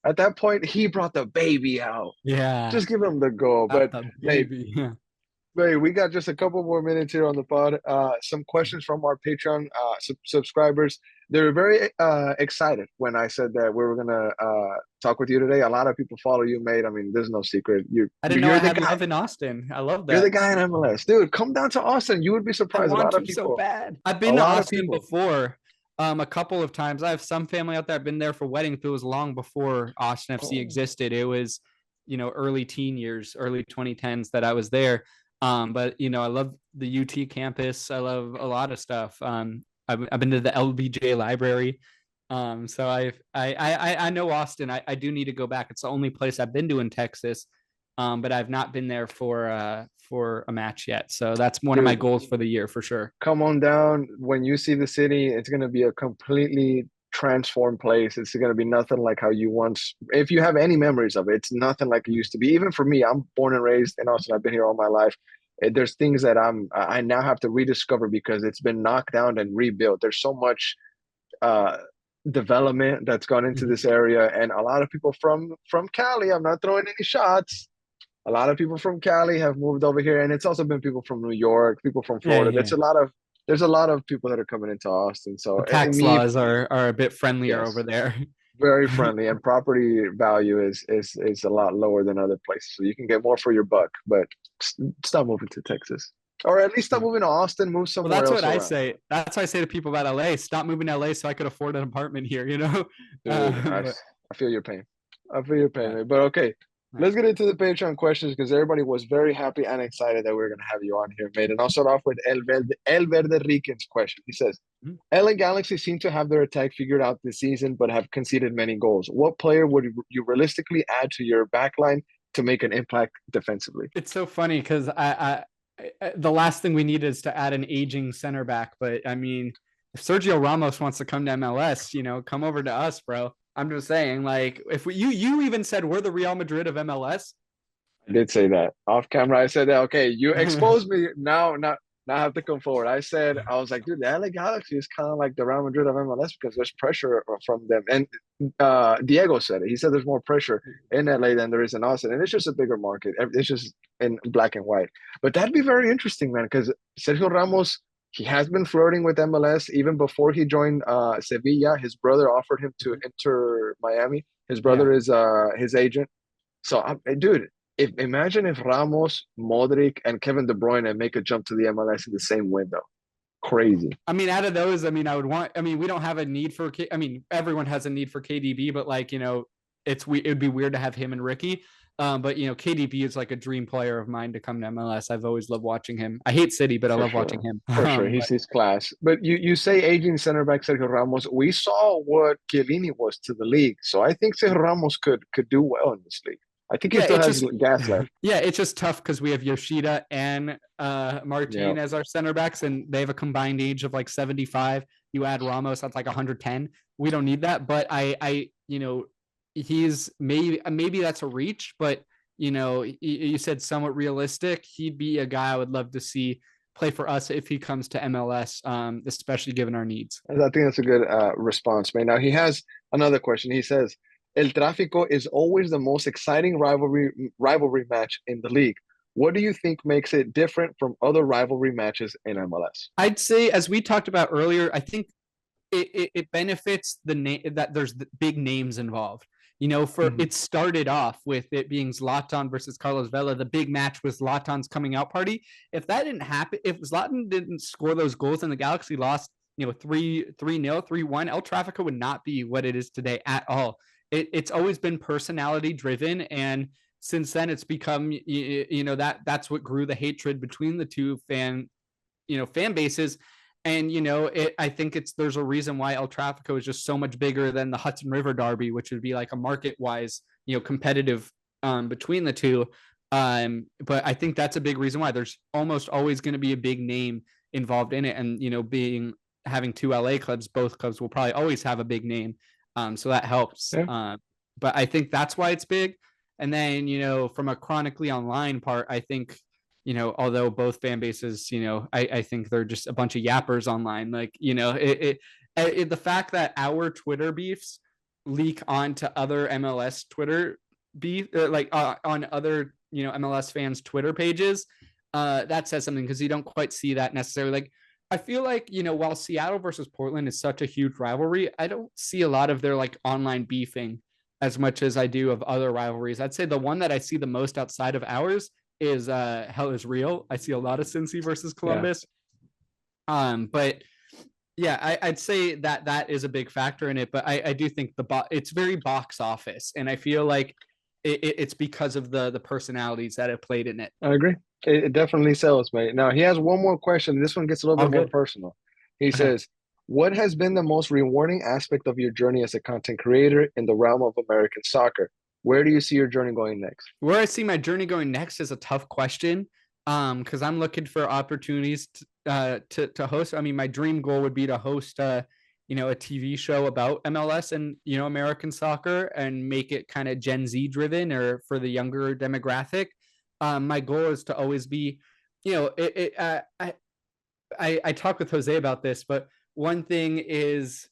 At that point, he brought the baby out. Yeah, Just give him the goal. got But the hey, baby. we got just a couple more minutes here on the pod. Some questions from our Patreon subscribers. They were very excited when I said that we were gonna talk with you today. A lot of people follow you, mate. I mean, there's no secret. I didn't know I You're the had guy. love in Austin. I love You're the that. guy in MLS, dude. Come down to Austin. You would be I surprised. A want lot of to so people. bad. I've A been to lot of Austin people. before, a couple of times. I have some family out there. I've been there for weddings. It was long before Austin FC Oh, existed. It was, early teen years, early 2010s that I was there. But I love the UT campus. I love a lot of stuff. I've been to the LBJ library. So I know Austin. I do need to go back. It's the only place I've been to in Texas. But I've not been there for a match yet. So that's one of my dude, goals for the year for sure. come on down. When you see the city, it's gonna be a completely transformed place. It's gonna be nothing like how you once. If you have any memories of it, it's nothing like it used to be. Even for me, I'm born and raised in Austin. I've been here all my life. There's things that I now have to rediscover because it's been knocked down and rebuilt. There's so much uh development that's gone into Mhm. this area, and a lot of people from Cali. I'm not throwing any shots. A lot of people from Cali have moved over here, and it's also been people from New York, people from Yeah, Florida. yeah. There's a lot of people that are coming into Austin. The So tax me, laws are a bit friendlier over yes, there. very friendly, and property value is a lot lower than other places. So you can get more for your buck. But stop moving to Texas, or at least stop moving to Austin. Move Well, somewhere that's else what I around, say. That's what I say to people about LA. Stop moving to LA so I could afford an apartment here, dude. But I feel your pain. I feel your pain, yeah. man. But okay, Right. let's get into the Patreon questions because everybody was very happy and excited that we are going to have you on here, mate. And I'll start off with El Verde Rican's question. He says, Mhm. LA Galaxy seem to have their attack figured out this season, but have conceded many goals. What player would you realistically add to your backline to make an impact defensively? It's so funny because the last thing we need is to add an aging center back. But I mean, if Sergio Ramos wants to come to MLS, come over to us, bro. I'm just saying, like, if you even said we're the Real Madrid of MLS. I did say that off camera. I said that. Okay, you exposed me. Now I have to come forward. I was like, dude, the LA Galaxy is kind of like the Real Madrid of MLS because there's pressure from them. And Diego said it. He said there's more pressure in LA than there is in Austin, and it's just a bigger market. It's just in black and white. But that'd be very interesting, man, because Sergio Ramos. He has been flirting with MLS even before he joined Sevilla. His brother offered him to enter Miami. His Yeah. brother is his agent. So, dude, if imagine if Ramos, Modric, and Kevin De Bruyne make a jump to the MLS in the same window. Crazy. I mean, out of those, I mean, we don't have a need for, I mean, everyone has a need for KDB, but like, it would be weird to have him and Ricky. But KDB is like a dream player of mine to come to MLS. I've always loved watching him. I hate City, but I For love watching sure. him. For sure. He's his class. But you say aging center back Sergio Ramos. We saw what Chiellini was to the league. So I think Sergio Ramos could do well in this league. I think he Yeah, still it's has just gas left. yeah, it's just tough because we have Yoshida and Yeah. Martin as our center backs, and they have a combined age of like 75. You add Ramos, that's like 110. We don't need that, but he's maybe that's a reach, but you said somewhat realistic. He'd be a guy I would love to see play for us if he comes to MLS, especially given our needs. I think that's a good response, man. Now he has another question. He says, El Tráfico is always the most exciting rivalry match in the league. What do you think makes it different from other rivalry matches in MLS? I'd say, as we talked about earlier, I think it benefits the name that there's big names involved. For Mhm. it started off with it being Zlatan versus Carlos Vela. The big match was Zlatan's coming out party. If that didn't happen, if Zlatan didn't score those goals and the Galaxy lost, 3-0, 3-1, El Tráfico would not be what it is today at all. It's always been personality driven, and since then it's become that's what grew the hatred between the two fan bases. And I think there's a reason why El Tráfico is just so much bigger than the Hudson River Derby, which would be like a market wise competitive between the two. But I think that's a big reason why there's almost always going to be a big name involved in it. And having two LA clubs, both clubs will probably always have a big name, so that helps. Yeah. But I think that's why it's big. And then from a chronically online part, I think although both fan bases, I think they're just a bunch of yappers online. Like, the fact that our Twitter beefs leak onto other MLS Twitter like on other MLS fans Twitter pages, that says something, because you don't quite see that necessarily. Like I feel like, while Seattle versus Portland is such a huge rivalry, I don't see a lot of their like online beefing as much as I do of other rivalries. I'd say the one that I see the most outside of ours is Hell is Real. I see a lot of Cincy versus Yeah, Columbus. But yeah, I'd say that that is a big factor in it. But I do think it's very box office, and I feel like it's because of the personalities that have played in it. I agree. It definitely sells, mate. Now he has one more question. This one gets a little All bit more good. personal. He Okay. says, "What has been the most rewarding aspect of your journey as a content creator in the realm of American soccer? Where do you see your journey going next?" Where I see my journey going next is a tough question. Because I'm looking for opportunities to host. I mean, my dream goal would be to host a TV show about MLS and American soccer, and make it kind of Gen Z driven, or for the younger demographic. My goal is to always be, I talked with Jose about this, but one thing is,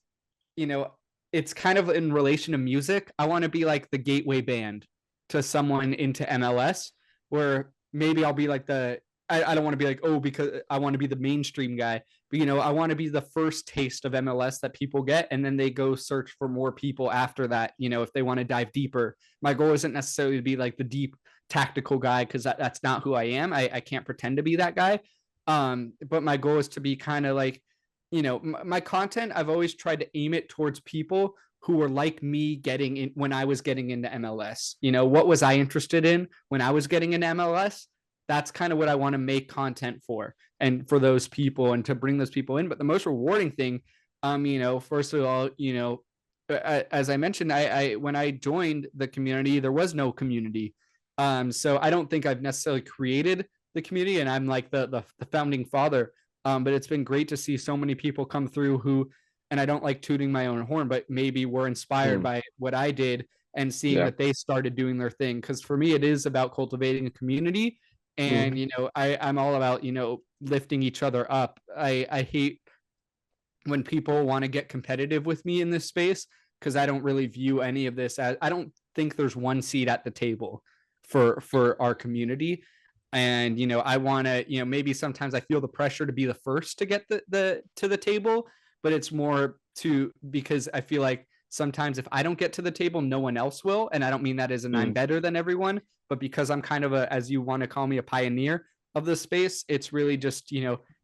you know, it's kind of in relation to music. I want to be like the gateway band to someone into MLS, where maybe I'll be like I don't want to be like, oh, because I want to be the mainstream guy, but I want to be the first taste of MLS that people get, and then they go search for more people after that, if they want to dive deeper. My goal isn't necessarily to be like the deep tactical guy, because that's not who I am. I can't pretend to be that guy. But my goal is to be kind of like, my content, I've always tried to aim it towards people who were like me getting in when I was getting into MLS. What was I interested in when I was getting into MLS? That's kind of what I want to make content for, and for those people, and to bring those people in. But the most rewarding thing, first of all, as I mentioned, I when I joined the community, there was no community. So I don't think I've necessarily created the community, and I'm like the founding father. But it's been great to see so many people come through who, and I don't like tooting my own horn, but maybe were inspired Hmm. by what I did, and seeing Yeah. that they started doing their thing. Because for me, it is about cultivating a community, and Hmm. I'm all about lifting each other up. I hate when people want to get competitive with me in this space, because I don't really view any of this as, I don't think there's one seat at the table for our community. And I want to, maybe sometimes I feel the pressure to be the first to get the to the table, but it's more to, because I feel like sometimes if I don't get to the table, no one else will. And I don't mean that as an I'm Hmm. better than everyone, but because I'm kind of a, as you want to call me, a pioneer of the space, it's really just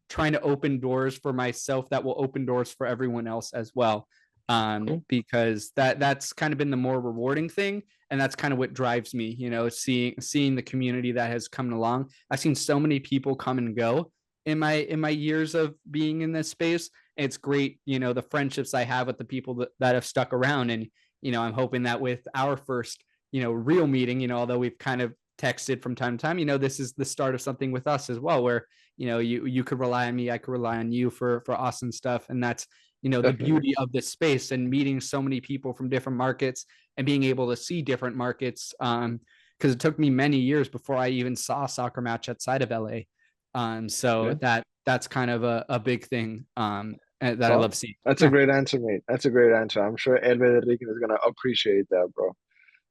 trying to open doors for myself that will open doors for everyone else as well. Cool. Because that's kind of been the more rewarding thing, and that's kind of what drives me. Seeing the community that has come along. I've seen so many people come and go in my years of being in this space. It's great, the friendships I have with the people that have stuck around, and I'm hoping that with our first real meeting, although we've kind of texted from time to time, this is the start of something with us as well, where you could rely on me, I could rely on you for awesome stuff. And that's the Definitely. beauty of this space, and meeting so many people from different markets, and being able to see different markets, because it took me many years before I even saw a soccer match outside of LA. So Yeah. that's kind of a big thing, that I Well, love seeing. that's a Yeah. great answer, mate. That's a great answer. I'm sure Elved Enriquez is gonna appreciate that, bro.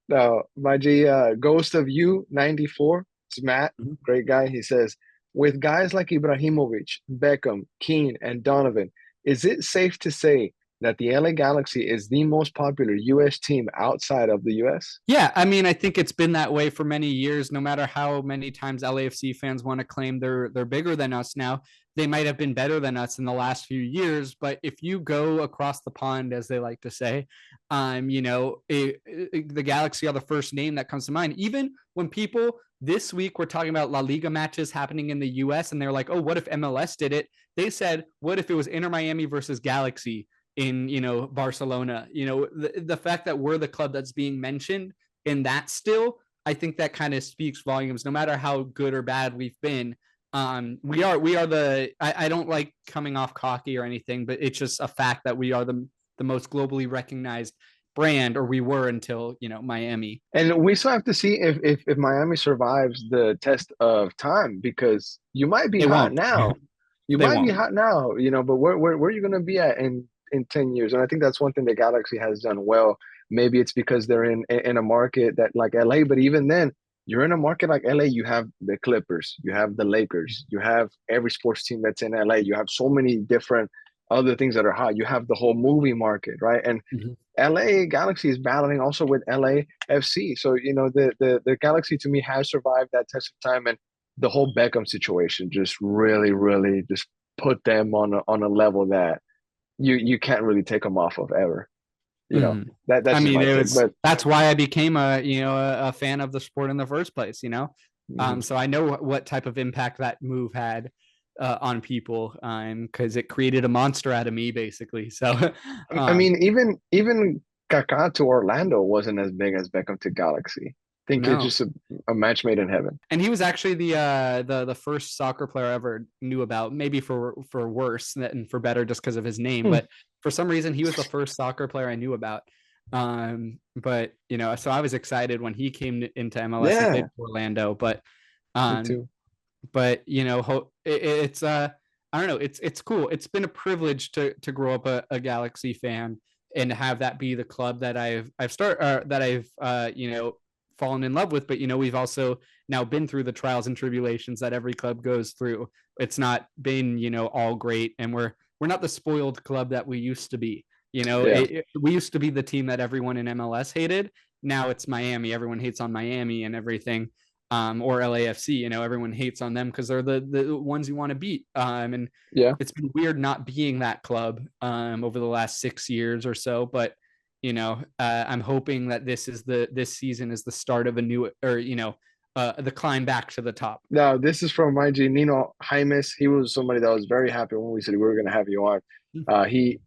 Now, my G, Ghost of You 94, it's Matt, Mhm. great guy. He says, with guys like Ibrahimovic, Beckham, Keane, and Donovan, is it safe to say that the LA Galaxy is the most popular US team outside of the US? Yeah, I mean, I think it's been that way for many years. No matter how many times LAFC fans want to claim they're bigger than us now, they might have been better than us in the last few years. But if you go across the pond, as they like to say, the Galaxy are the first name that comes to mind. Even when people this week were talking about La Liga matches happening in the U.S. and they're like, "Oh, what if MLS did it?" They said, "What if it was Inter Miami versus Galaxy in Barcelona?" The fact that we're the club that's being mentioned in that still, I think that kind of speaks volumes. No matter how good or bad we've been, we are I don't like coming off cocky or anything, but it's just a fact that we are the most globally recognized brand, or we were until Miami. And we still have to see if Miami survives the test of time, because you might be They hot won't. now. You They might be won't. hot now, but where are you going to be at in 10 years? And I think that's one thing the Galaxy has done well. Maybe it's because they're in a market that like LA, but even then, you're in a market like LA, you have the Clippers, you have the Lakers, you have every sports team that's in LA. You have so many different other things that are hot. You have the whole movie market, right? And Mhm. LA Galaxy is battling also with LAFC. So, the Galaxy to me has survived that test of time, and the whole Beckham situation just really, really just put them on a level that you can't really take them off of ever. Mhm. That's I just mean, my take. But that's why I became a fan of the sport in the first place, you know. mhm. So I know what type of impact that move had on people, because it created a monster out of me, basically. So, I um, mean, even Kaká to Orlando wasn't as big as Beckham to Galaxy. I think it's no, just a match made in heaven. and he was actually the first soccer player I ever knew about. Maybe for worse than for better, just because of his name. Hmm. But for some reason, he was the first soccer player I knew about. But so I was excited when he came into MLS. He played Yeah, for Orlando, me um, too. it's I don't know. It's cool. It's been a privilege to grow up a Galaxy fan and have that be the club that I've fallen in love with. But we've also now been through the trials and tribulations that every club goes through. It's not been all great, and we're not the spoiled club that we used to be. Yeah. We used to be the team that everyone in MLS hated. Now it's Miami. Everyone hates on Miami and everything, or LAFC. Everyone hates on them because they're the ones you want to beat. And Yeah. it's been weird not being that club over the last 6 years or so. But I'm hoping that this season is the start of a new, or the climb back to the top. Now, this is from my G Nino Jaimes. He was somebody that was very happy when we said we were going to have you on. He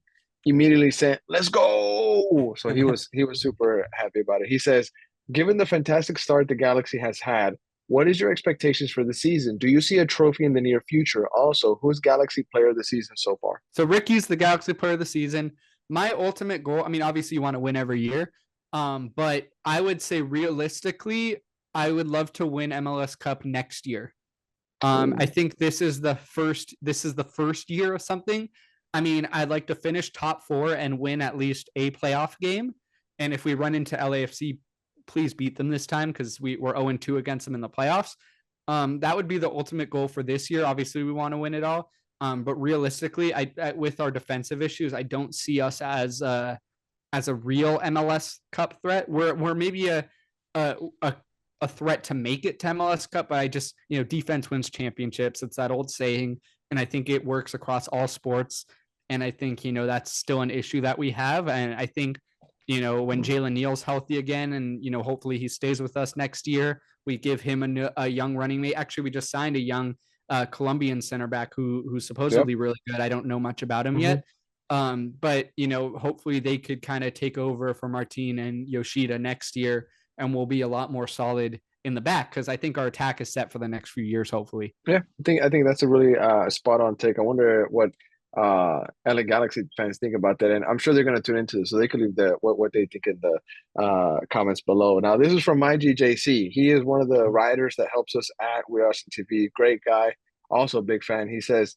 immediately said, "Let's go!" So he was super happy about it. He says, "Given the fantastic start the Galaxy has had, what is your expectations for the season? Do you see a trophy in the near future? Also, who's Galaxy Player of the season so far?" So Ricky's the Galaxy Player of the season. My ultimate goal, I mean, obviously you want to win every year, but I would say realistically, I would love to win MLS Cup next year. I Ooh, think this is the first year of something. I mean, I'd like to finish top four and win at least a playoff game. And if we run into LAFC, please beat them this time, because we're 0-2 against them in the playoffs. That would be the ultimate goal for this year. Obviously, we want to win it all. But realistically, with our defensive issues, I don't see us as a real MLS Cup threat. We're maybe a, a a threat to make it to MLS Cup, but I just, defense wins championships. It's that old saying, and I think it works across all sports. And I think, that's still an issue that we have. And I think, when Jalen Neal's healthy again, and, hopefully he stays with us next year, we give him a young running mate. Actually, we just signed a young Colombian center back who's yep. supposedly really good. I don't know much about him Hmm. yet. But hopefully they could kind of take over for Martin and Yoshida next year, and we'll be a lot more solid in the back, because I think our attack is set for the next few years, hopefully. Yeah, I think that's a really spot on take. I wonder what LA Galaxy fans think about that, and I'm sure they're going to tune into this, so they could leave what they think in the comments below. Now, this is from my GJC. He is one of the writers that helps us at We Austin TV. Great guy, also a big fan. He says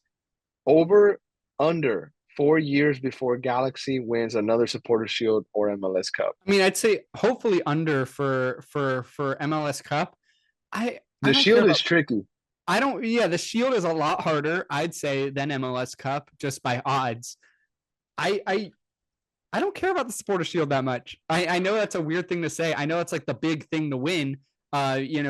over under 4 years before Galaxy wins another Supporter Shield or MLS Cup. I mean, I'd say hopefully under for MLS Cup. I The don't care Shield is about. tricky. I don't. Yeah, the Shield is a lot harder, I'd say, than MLS Cup, just by odds. I I I don't care about the Supporter Shield that much. I know that's a weird thing to say. I know it's like the big thing to win,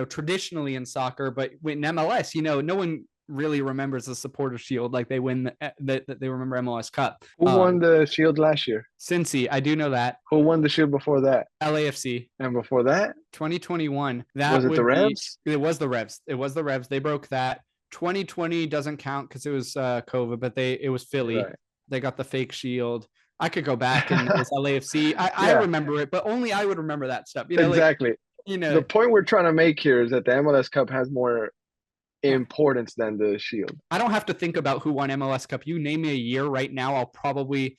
traditionally in soccer, but in MLS, no one really remembers the Supporter Shield like they win that they remember MLS Cup. Who won the Shield last year? Cincy, I do know that. Who won the Shield before that? LAFC And before that, 2021. That was it the would be. Revs? It was the Revs. It was the Revs. They broke that. 2020 doesn't count because it was COVID, but it was Philly. Right. They got the fake shield. I could go back, and it was LAFC. I Yeah, remember it, but only I would remember that stuff. exactly. You The know, point we're trying to make here is that the MLS Cup has more importance than the Shield. I don't have to think about who won MLS Cup. You name me a year right now, I'll probably.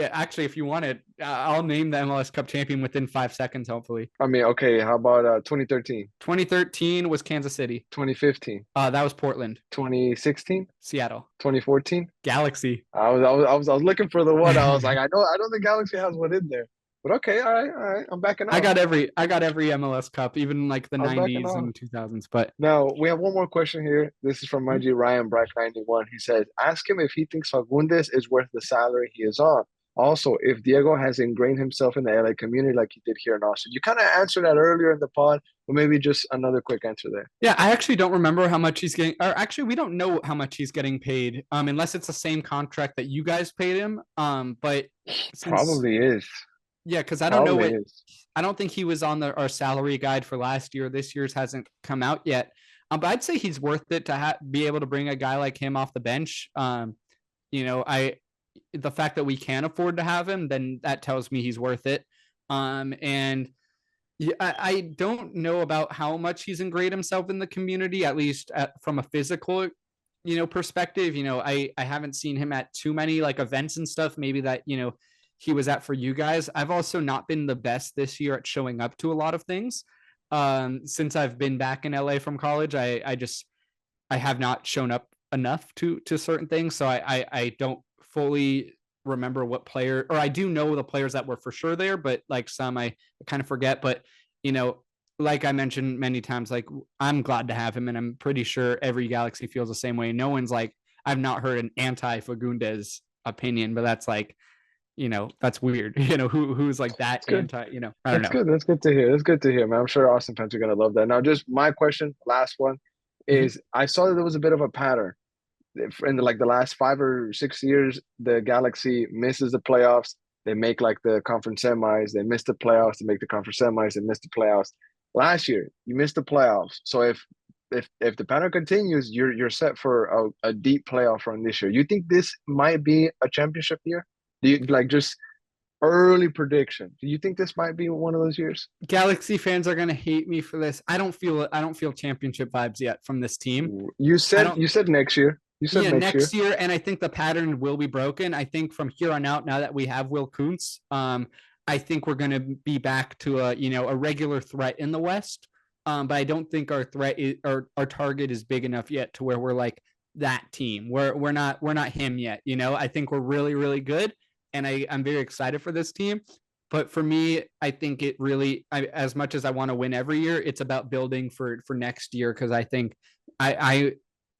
Actually, if you want it, I'll name the MLS Cup champion within 5 seconds. Hopefully, I mean, okay, how about 2013, 2013 was Kansas City. 2015, That was Portland, 2016, Seattle, 2014? Galaxy. I was looking for the one. I was like, I don't think Galaxy has one in there. But okay, all right. I'm backing I off. got every MLS Cup, even like the I'm backing '90s off. and 2000s. But Now we have one more question here. This is from my G Ryan Brack 91. He says, "Ask him if he thinks Fagundez is worth the salary he is on. Also, if Diego has ingrained himself in the LA community like he did here in Austin." You kind of answered that earlier in the pod, but maybe just another quick answer there. yeah, I actually don't remember how much he's getting, or actually, we don't know how much he's getting paid, unless it's the same contract that you guys paid him. But since Probably is. yeah, because Probably is. I don't think he was on our salary guide for last year. This year's hasn't come out yet. But I'd say he's worth it to be able to bring a guy like him off the bench. I the fact that we can afford to have him, then that tells me he's worth it. And yeah, I don't know about how much he's ingrained himself in the community, at least from a physical, perspective. I haven't seen him at too many like events and stuff. Maybe that he was at for you guys. I've also not been the best this year at showing up to a lot of things. Since I've been back in LA from college, I have not shown up enough to certain things, so I don't fully remember what player, or I do know the players that were for sure there, but like some I kind of forget. But like I mentioned many times, like I'm glad to have him, and I'm pretty sure every Galaxy feels the same way. No one's like, I've not heard an anti Fagundez opinion, but that's like, that's weird. Who's like that It's good. anti, I don't That's know. good. That's good to hear. That's good to hear, man. I'm sure Austin fans are gonna love that. Now, just my question, last one, Mhm. is I saw that there was a bit of a pattern in like the last 5 or 6 years. The Galaxy misses the playoffs. They make like the conference semis. They miss the playoffs. They make the conference semis. They miss the playoffs. Last year, you missed the playoffs. So if the pattern continues, you're set for a deep playoff run this year. You think this might be a championship year? Do you like just early prediction? Do you think this might be one of those years? Galaxy fans are gonna hate me for this. I don't feel championship vibes yet from this team. You I said don't you said next year. You said Yeah, next next year. year, and I think the pattern will be broken. I think from here on out, now that we have Will Kuntz, I think we're going to be back to a regular threat in the West. But I don't think our threat is, or our target is big enough yet to where we're like that team. We're not him yet. I think we're really really good, and I'm very excited for this team. But for me, I think it really, as much as I want to win every year, it's about building for next year, because I think I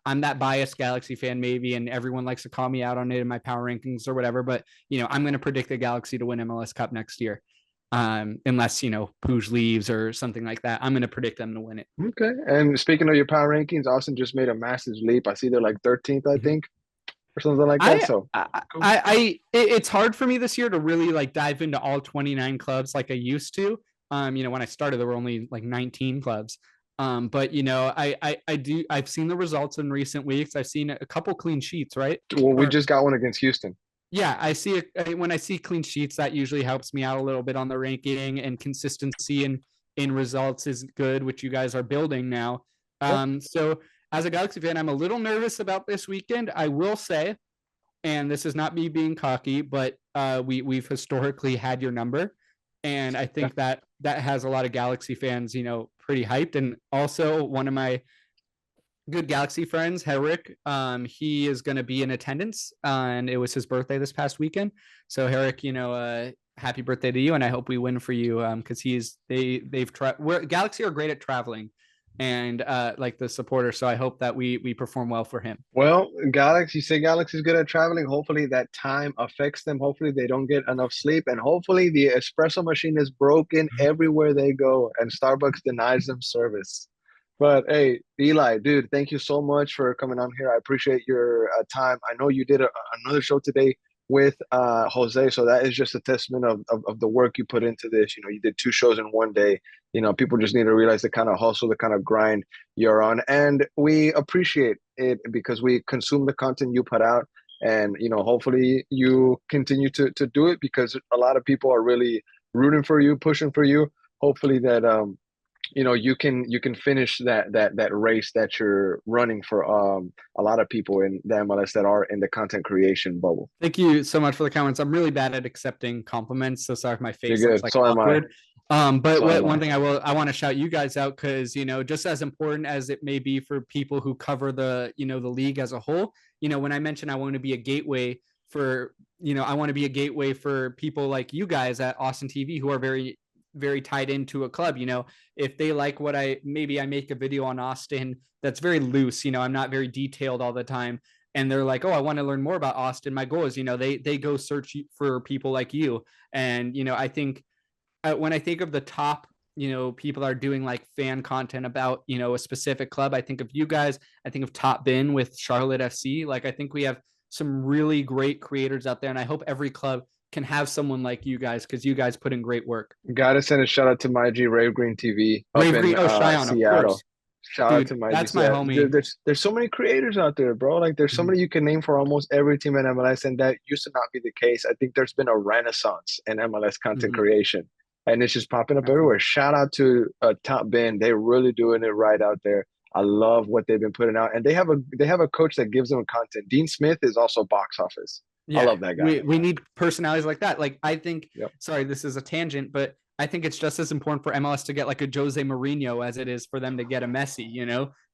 I'm that biased Galaxy fan, maybe, and everyone likes to call me out on it in my power rankings or whatever. But I'm going to predict the Galaxy to win MLS Cup next year, unless Puig leaves or something like that. I'm going to predict them to win it. Okay. And speaking of your power rankings, Austin just made a massive leap. I see they're like 13th, I Mhm. think, or something like that. I, So I, cool. it's hard for me this year to really like dive into all 29 clubs like I used to. When I started, there were only like 19 clubs. But I've seen the results in recent weeks. I've seen a couple clean sheets, right? Well, we Or just got one against Houston. yeah, I see it when I see clean sheets. That usually helps me out a little bit on the ranking, and consistency in results is good, which you guys are building now. Yeah. So as a Galaxy fan, I'm a little nervous about this weekend. I will say, and this is not me being cocky, but we've historically had your number, and I Yeah. think that has a lot of Galaxy fans, pretty hyped. And also one of my good Galaxy friends, Herrick. He is going to be in attendance, and it was his birthday this past weekend. So Herrick, happy birthday to you, and I hope we win for you. Because they've tried. Galaxy are great at traveling, and like the supporters. So I hope that we perform well for him. Well, you say Galaxy's good at traveling. Hopefully that time affects them. Hopefully they don't get enough sleep. And hopefully the espresso machine is broken everywhere they go and Starbucks denies them service. But hey, Eli, dude, thank you so much for coming on here. I appreciate your time. I know you did another show today with Jose, so that is just a testament of the work you put into this. You did two shows in one day. People just need to realize the kind of hustle, the kind of grind you're on. And we appreciate it because we consume the content you put out. And, hopefully you continue to do it because a lot of people are really rooting for you, pushing for you. Hopefully that you can finish that race that you're running for a lot of people in the MLS that are in the content creation bubble. Thank you so much for the comments. I'm really bad at accepting compliments, so sorry if my You're face looks good. like So am I. awkward. But So am one I. thing I want to shout you guys out, because just as important as it may be for people who cover the the league as a whole, when I mentioned I want to be a gateway for, I want to be a gateway for people like you guys at Austin TV who are very, very tied into a club. If they like what maybe I make a video on Austin that's very loose, I'm not very detailed all the time. And they're like, oh, I want to learn more about Austin. My goal is, they go search for people like you. And, I think when I think of the top, people are doing like fan content about, a specific club, I think of you guys. I think of Top Bin with Charlotte FC. Like, I think we have some really great creators out there. And I hope every club can have someone like you guys, because you guys put in great work. Gotta send a shout out to my G Rave Green TV up Rave in Green, oh, Cheyenne, of Seattle. course. Shout out Dude, to my G. that's my homie. There's so many creators out there, bro. Like there's Mhm. somebody you can name for almost every team in MLS, and that used to not be the case. I think there's been a renaissance in MLS content Mhm. creation, and it's just popping up Definitely. everywhere. Shout out to Top Ben. They're really doing it right out there. I love what they've been putting out, and they have a coach that gives them content. Dean Smith is also box office. I Yeah, love that guy. we need personalities like that. Like, I think, Yep. sorry, this is a tangent, but I think it's just as important for MLS to get like a Jose Mourinho as it is for them to get a Messi,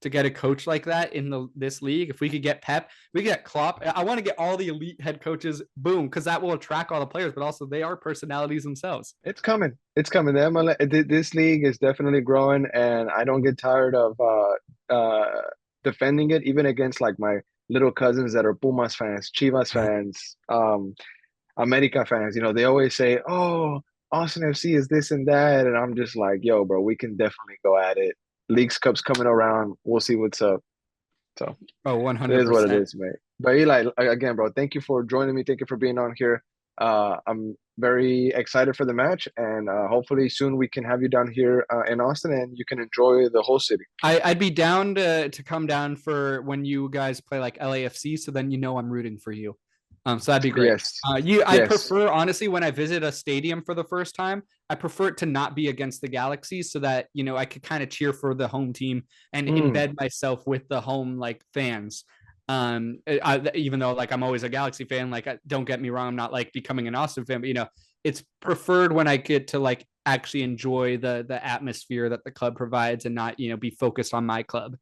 to get a coach like that in this league. If we could get Pep, we get Klopp. I want to get all the elite head coaches, boom, because that will attract all the players, but also they are personalities themselves. It's coming. It's coming. The MLS, this league is definitely growing, and I don't get tired of defending it, even against like my little cousins that are Pumas fans, Chivas fans, America fans. They always say, "Oh, Austin FC is this and that," and I'm just like, "Yo, bro, we can definitely go at it. Leagues Cup's coming around. We'll see what's up." So Oh, it is what it 100%. is, mate. But Eli, again, bro, thank you for joining me. Thank you for being on here. I'm very excited for the match, and hopefully soon we can have you down here in Austin, and you can enjoy the whole city. I'd be down to come down for when you guys play like LAFC, so then I'm rooting for you. So that'd be great. Yes, I yes. prefer, honestly, when I visit a stadium for the first time, I prefer it to not be against the Galaxy, so that I could kind of cheer for the home team and Mm, embed myself with the home like fans. Even though like I'm always a Galaxy fan, like don't get me wrong, I'm not like becoming an Austin fan, but it's preferred when I get to like actually enjoy the atmosphere that the club provides and not be focused on my club.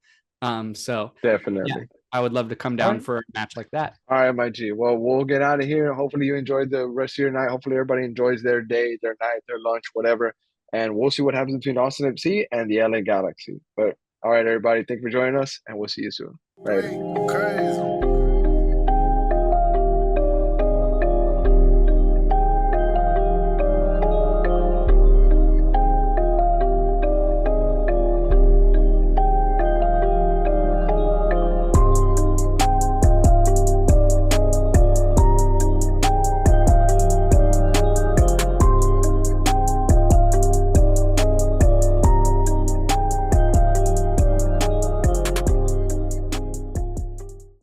So yeah, definitely. I would love to come All down right. for a match like that. All right, my G. Well, we'll get out of here. Hopefully, you enjoyed the rest of your night. Hopefully, everybody enjoys their day, their night, their lunch, whatever. And we'll see what happens between Austin FC and the LA Galaxy. But all right, everybody, thank you for joining us, and we'll see you soon. Later. Crazy.